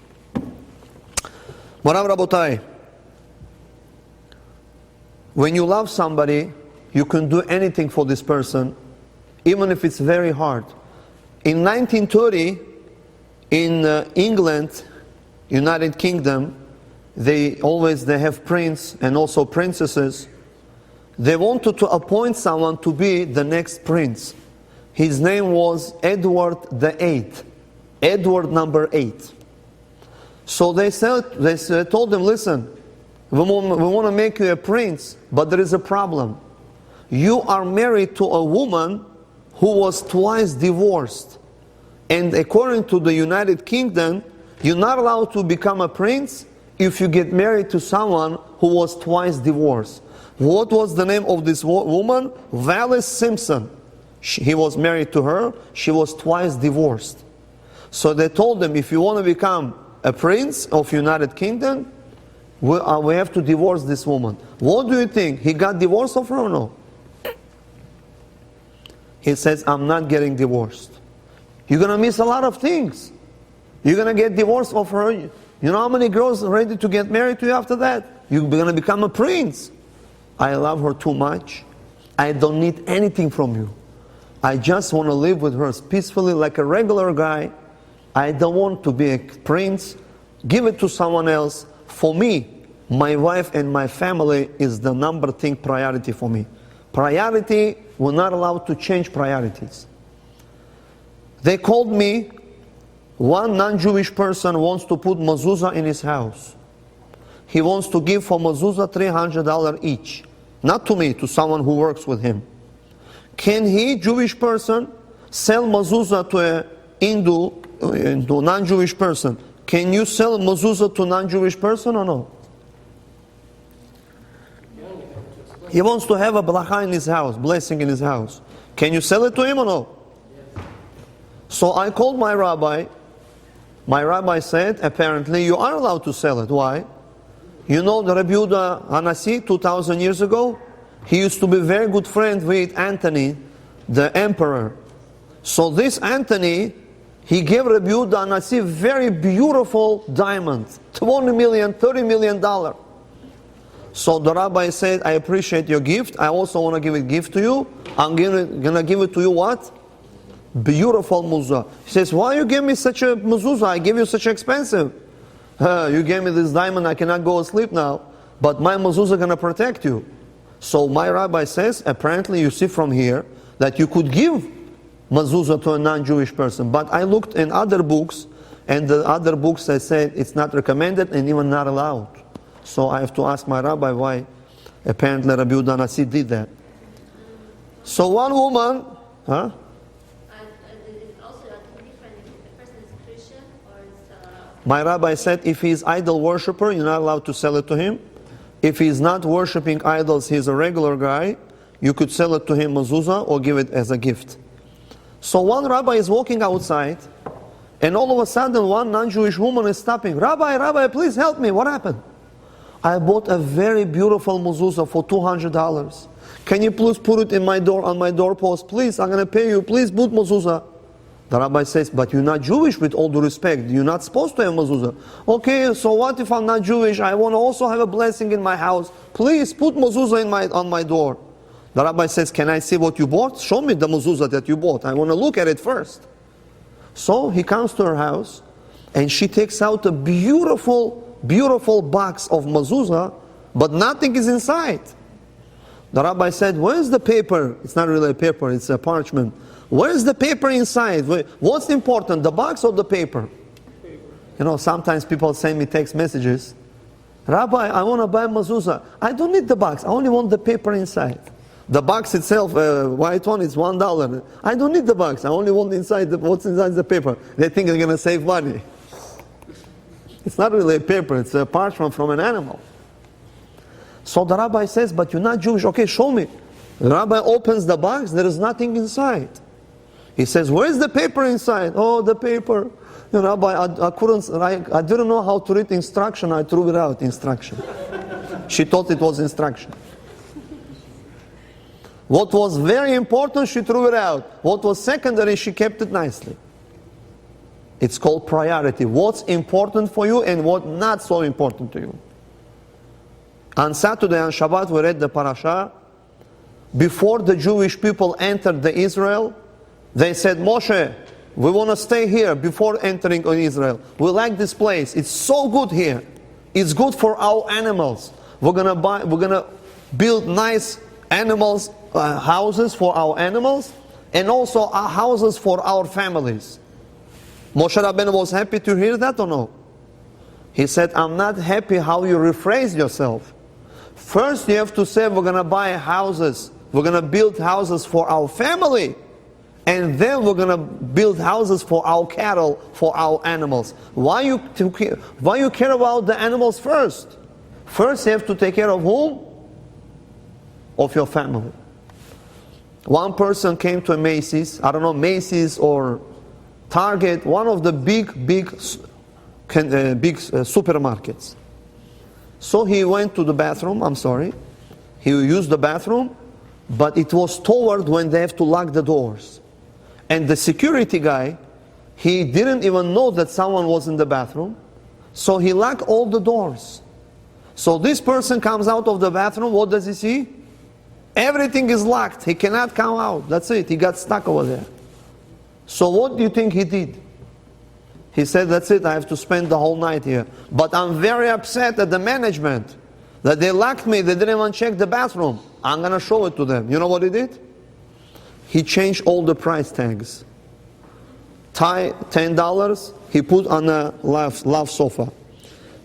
Morav Rabotai, when you love somebody, you can do anything for this person, even if it's very hard. In 1930, in England, United Kingdom, they have prince and also princesses. They wanted to appoint someone to be the next prince. His name was Edward VIII. Edward number 8. So they told him, listen, we want to make you a prince, but there is a problem. You are married to a woman who was twice divorced. And according to the United Kingdom, you're not allowed to become a prince if you get married to someone who was twice divorced. What was the name of this woman? Wallis Simpson. He was married to her. She was twice divorced. So they told him, if you want to become a prince of United Kingdom, we have to divorce this woman. What do you think? He got divorced of her or no? He says, I'm not getting divorced. You're going to miss a lot of things. You're going to get divorced of her. You know how many girls are ready to get married to you after that? You're going to become a prince. I love her too much. I don't need anything from you. I just want to live with her peacefully like a regular guy. I don't want to be a prince. Give it to someone else. For me, my wife and my family is the number thing priority for me. Priority, we're not allowed to change priorities. They called me One non-Jewish person wants to put mezuzah in his house. He wants to give for mezuzah $300 each. Not to me, to someone who works with him. Can he, Jewish person, sell mezuzah to a Hindu, to a non-Jewish person? Can you sell mezuzah to a non-Jewish person or no? He wants to have a bracha in his house, blessing in his house. Can you sell it to him or no? So I called my rabbi. My rabbi said, apparently you are allowed to sell it. Why? You know the Rabbi Yehuda Hanassi 2,000 years ago? He used to be very good friend with Antony, the emperor. So this Antony, he gave Rabbi Yehuda Hanassi very beautiful diamond, 20 million, $30 million. So the rabbi said, I appreciate your gift. I also want to give a gift to you. I'm going to give it to you what? Beautiful mezuzah. He says, why you gave me such a mezuzah? I gave you such expensive. You gave me this diamond, I cannot go to sleep now. But my mezuzah going to protect you. So my rabbi says, apparently you see from here that you could give mezuzah to a non-Jewish person. But I looked in other books, and the other books I said it's not recommended and even not allowed. So I have to ask my rabbi why apparently Rabbi Yehuda Hanassi did that. So one woman, huh? My rabbi said if he is idol worshipper, you're not allowed to sell it to him. If he is not worshiping idols, he's a regular guy, you could sell it to him mezuzah or give it as a gift. So one rabbi is walking outside, and all of a sudden one non-Jewish woman is stopping. Rabbi, please help me. What happened? I bought a very beautiful mezuzah for $200. Can you please put it in my door, on my doorpost? Please, I'm going to pay you. Please put mezuzah. The rabbi says, but you're not Jewish, with all due respect. You're not supposed to have mezuzah. Okay, so what if I'm not Jewish? I want to also have a blessing in my house. Please put mezuzah on my door. The rabbi says, can I see what you bought? Show me the mezuzah that you bought. I want to look at it first. So he comes to her house, and she takes out a beautiful box of mezuzah, but nothing is inside. The rabbi said, where's the paper? It's not really a paper, it's a parchment. Where's the paper inside? What's important, the box or the paper? You know, sometimes people send me text messages. Rabbi, I want to buy mezuzah. I don't need the box, I only want the paper inside. The box itself, white one, is $1. I don't need the box, I only want what's inside the paper. They think they're going to save money. It's not really a paper, it's a parchment from an animal. So the rabbi says, but you're not Jewish. Okay, show me. The rabbi opens the box, there is nothing inside. He says, where's the paper inside? Oh, the paper. You know, Rabbi, I didn't know how to read instruction, I threw it out, instruction. She thought it was instruction. What was very important, she threw it out. What was secondary, she kept it nicely. It's called priority. What's important for you and what not so important to you. On Saturday, on Shabbat, we read the parasha. Before the Jewish people entered the Israel, they said, Moshe, we want to stay here before entering on Israel. We like this place. It's so good here. It's good for our animals. We're gonna build nice animals, houses for our animals, and also houses for our families. Moshe Rabbeinu was happy to hear that or no? He said, I'm not happy how you rephrase yourself. First you have to say we're going to buy houses. We're going to build houses for our family. And then we're going to build houses for our cattle, for our animals. Why you care about the animals first? First you have to take care of whom? Of your family. One person came to a Macy's, I don't know, Macy's or Target, one of the big supermarkets. So he went to the bathroom, he used the bathroom, but it was toward when they have to lock the doors. And the security guy, he didn't even know that someone was in the bathroom, so he locked all the doors. So this person comes out of the bathroom, what does he see? Everything is locked, he cannot come out, that's it, he got stuck over there. So what do you think he did? He said, that's it, I have to spend the whole night here. But I'm very upset at the management, that they locked me, they didn't even check the bathroom. I'm going to show it to them. You know what he did? He changed all the price tags. tie $10, he put on a love sofa.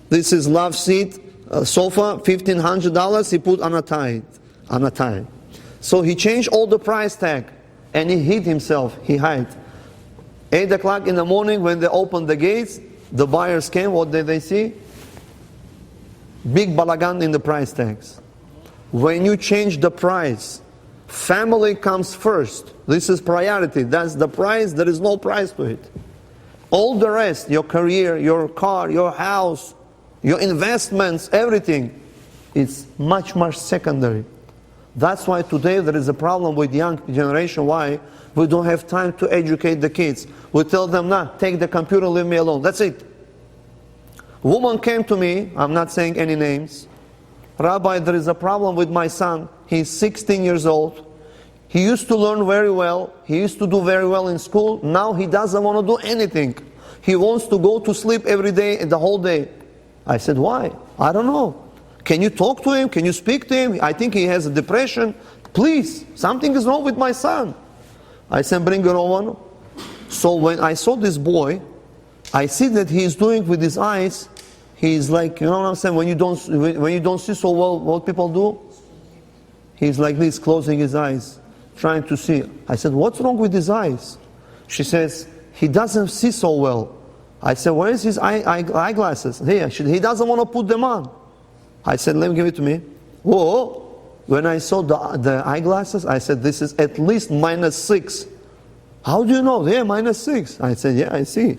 This is love seat, sofa, $1,500, he put on a tie. So he changed all the price tag, and he hid himself, he hid. 8 o'clock in the morning when they opened the gates, the buyers came, what did they see? Big balagan in the price tags. When you change the price, family comes first. This is priority. That's the price. There is no price to it. All the rest, your career, your car, your house, your investments, everything, it's much, much secondary. That's why today there is a problem with young generation. Why? We don't have time to educate the kids. We tell them, nah, take the computer, leave me alone. That's it. A woman came to me, I'm not saying any names. Rabbi, there is a problem with my son. He's 16 years old. He used to learn very well. He used to do very well in school. Now he doesn't want to do anything. He wants to go to sleep every day and the whole day. I said, why? I don't know. Can you talk to him? Can you speak to him? I think he has a depression. Please, something is wrong with my son. I said, bring her over. So when I saw this boy, I see that he is doing with his eyes. He's like, you know what I'm saying? When you don't see so well, what people do? He's like this, closing his eyes, trying to see. I said, what's wrong with his eyes? She says, he doesn't see so well. I said, where is his eyeglasses? Here, he doesn't want to put them on. I said, let me give it to me. Whoa! When I saw the eyeglasses, I said, this is at least -6. How do you know? Yeah, -6. I said, yeah, I see.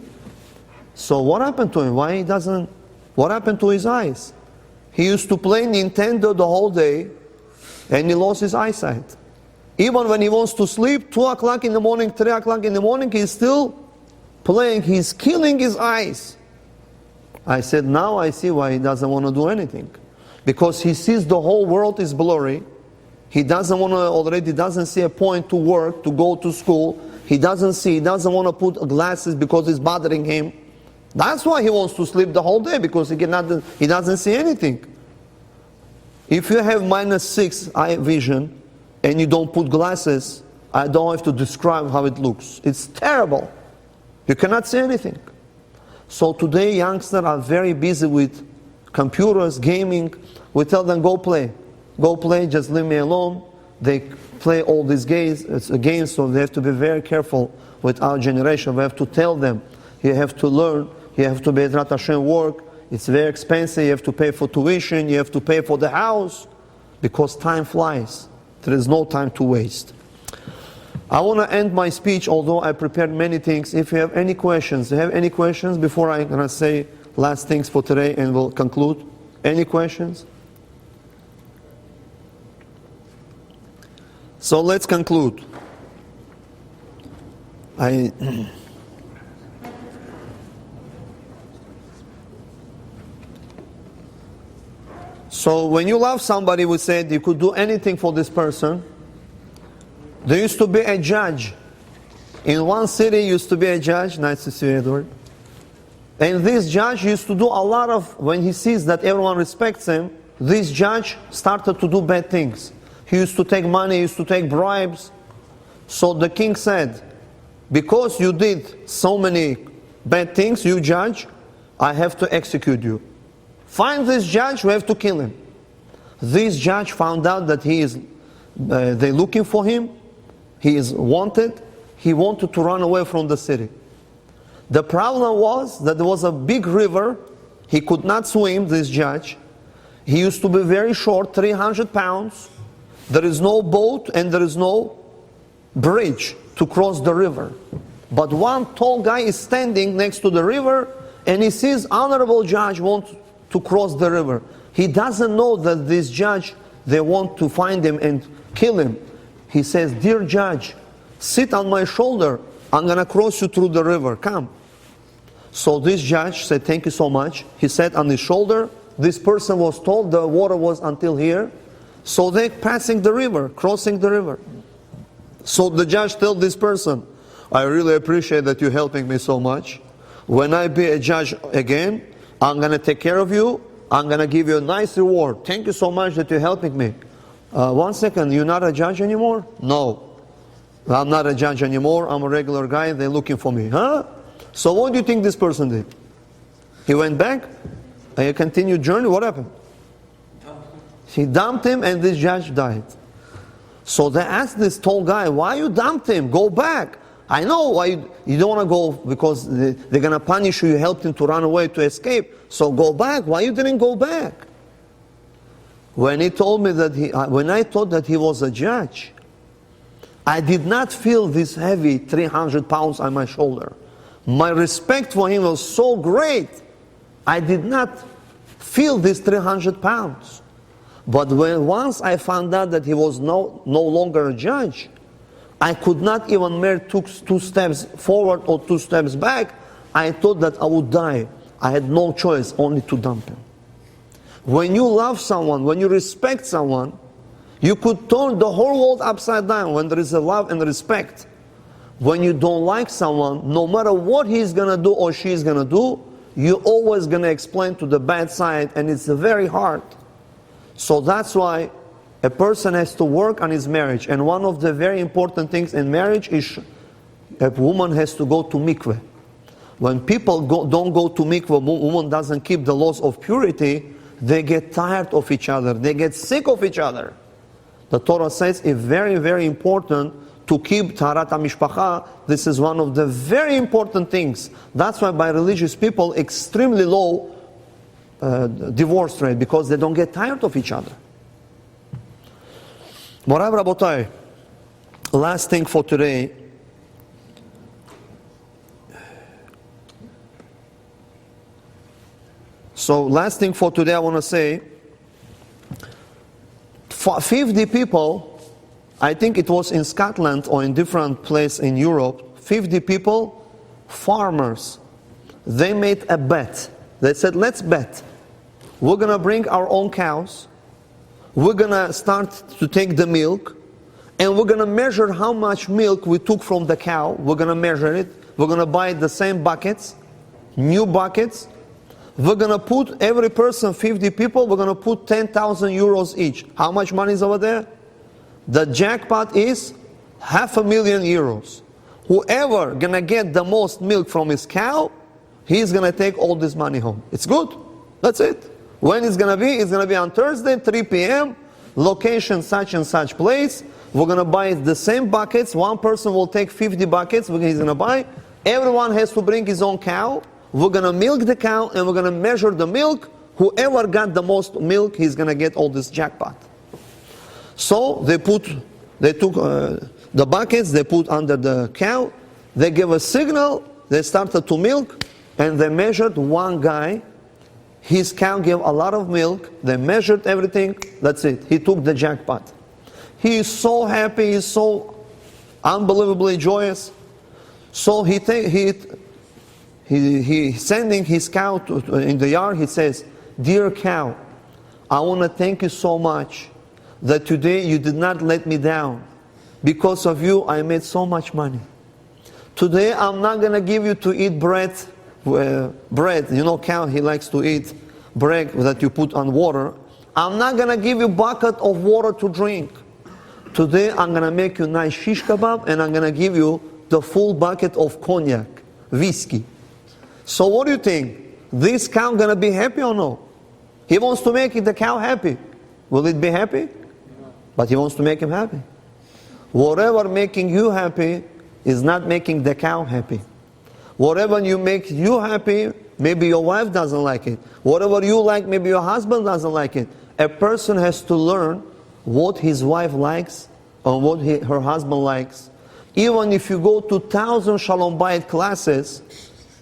So what happened to him? Why he doesn't? What happened to his eyes? He used to play Nintendo the whole day, and he lost his eyesight. Even when he wants to sleep, 2 o'clock in the morning, 3 o'clock in the morning, he's still playing. He's killing his eyes. I said, now I see why he doesn't want to do anything. Because he sees the whole world is blurry. He doesn't want to, already doesn't see a point to work, to go to school. He doesn't want to put glasses because it's bothering him. That's why he wants to sleep the whole day, because he doesn't see anything. If you have -6 eye vision and you don't put glasses, I don't have to describe how it looks. It's terrible. You cannot see anything. So today youngsters are very busy with computers, gaming. We tell them, go play, just leave me alone. They play all these games, so they have to be very careful with our generation. We have to tell them, you have to learn, you have to be at Rat Hashem work, it's very expensive, you have to pay for tuition, you have to pay for the house, because time flies. There is no time to waste. I want to end my speech, although I prepared many things. If you have any questions, before I'm going to say last things for today and we'll conclude? Any questions? So let's conclude. So when you love somebody, we said you could do anything for this person. There used to be a judge. In one city used to be a judge. Nice to see you, Edward. And this judge used to do a lot of, when he sees that everyone respects him, this judge started to do bad things. He used to take money, he used to take bribes. So the king said, because you did so many bad things, you judge, I have to execute you. Find this judge, we have to kill him. This judge found out that they're looking for him, he is wanted, he wanted to run away from the city. The problem was that there was a big river, he could not swim, this judge. He used to be very short, 300 pounds. There is no boat and there is no bridge to cross the river. But one tall guy is standing next to the river and he sees honorable judge wants to cross the river. He doesn't know that this judge, they want to find him and kill him. He says, dear judge, sit on my shoulder. I'm going to cross you through the river. Come. So this judge said, thank you so much. He sat on his shoulder. This person was told the water was until here. So they're passing the river, crossing the river. So the judge told this person, I really appreciate that you're helping me so much. When I be a judge again, I'm going to take care of you. I'm going to give you a nice reward. Thank you so much that you're helping me. 1 second, you're not a judge anymore? No. I'm not a judge anymore, I'm a regular guy, they're looking for me. Huh? So what do you think this person did? He went back, and he continued journey, what happened? He dumped him and this judge died. So they asked this tall guy, why you dumped him? Go back. I know why you don't want to go, because they're going to punish you. You helped him to run away, to escape. So go back. Why you didn't go back? When he told me that when I thought that he was a judge, I did not feel this heavy 300 pounds on my shoulder. My respect for him was so great. I did not feel this 300 pounds. But once I found out that he was no longer a judge, I could not even make two steps forward or 2 steps back. I thought that I would die. I had no choice, only to dump him. When you love someone, when you respect someone, you could turn the whole world upside down when there is a love and respect. When you don't like someone, no matter what he's going to do or she's going to do, you're always going to explain to the bad side, and it's very hard. So that's why a person has to work on his marriage. And one of the very important things in marriage is a woman has to go to mikveh. When people don't go to mikveh, woman doesn't keep the laws of purity, they get tired of each other. They get sick of each other. The Torah says it's very, very important to keep taharat hamishpacha. This is one of the very important things. That's why by religious people, extremely low divorce rate, because they don't get tired of each other. Morav Rabotai, last thing for today. So last thing for today I want to say, 50 people, I think it was in Scotland or in different place in Europe, 50 people, farmers, they made a bet. They said, let's bet. We're going to bring our own cows. We're going to start to take the milk. And we're going to measure how much milk we took from the cow. We're going to measure it. We're going to buy the same buckets, new buckets. We're going to put, every person, 50 people, we're going to put 10,000 euros each. How much money is over there? The jackpot is 500,000 euros. Whoever going to get the most milk from his cow, he's going to take all this money home. It's good. That's it. When it's going to be? It's going to be on Thursday, 3 p.m., location such and such place. We're going to buy the same buckets. One person will take 50 buckets he's going to buy. Everyone has to bring his own cow. We're going to milk the cow and we're going to measure the milk. Whoever got the most milk, he's going to get all this jackpot. So they took the buckets, they put under the cow, they gave a signal, they started to milk, and they measured one guy. His cow gave a lot of milk, they measured everything, that's it. He took the jackpot. He is so happy, he's so unbelievably joyous. So he sending his cow in the yard, he says, dear cow, I want to thank you so much that today you did not let me down. Because of you, I made so much money. Today I'm not going to give you to eat bread. You know, cow, he likes to eat bread that you put on water. I'm not going to give you a bucket of water to drink. Today I'm going to make you nice shish kebab, and I'm going to give you the full bucket of cognac, whiskey. So what do you think? This cow going to be happy or no? He wants to make the cow happy. Will it be happy? No. But he wants to make him happy. Whatever making you happy is not making the cow happy. Whatever you make you happy, maybe your wife doesn't like it. Whatever you like, maybe your husband doesn't like it. A person has to learn what his wife likes or what her husband likes. Even if you go to 1,000 Shalom BAYIT classes,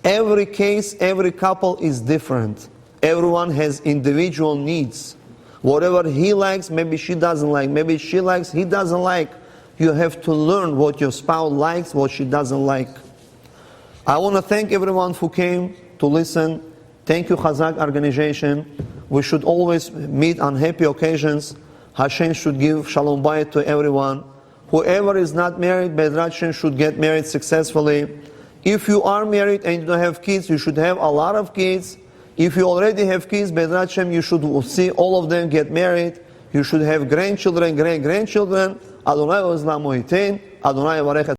every case, every couple is different. Everyone has individual needs. Whatever he likes, maybe she doesn't like. Maybe she likes, he doesn't like. You have to learn what your spouse likes, what she doesn't like. I want to thank everyone who came to listen. Thank you, Chazak organization. We should always meet on happy occasions. Hashem should give Shalom BAYIT to everyone. Whoever is not married, Be'ezrat Hashem should get married successfully. If you are married and you don't have kids, you should have a lot of kids. If you already have kids, Be'ezrat Hashem, you should see all of them get married. You should have grandchildren, great-grandchildren. Adonai Olam Mohitain. Adonai Yavarech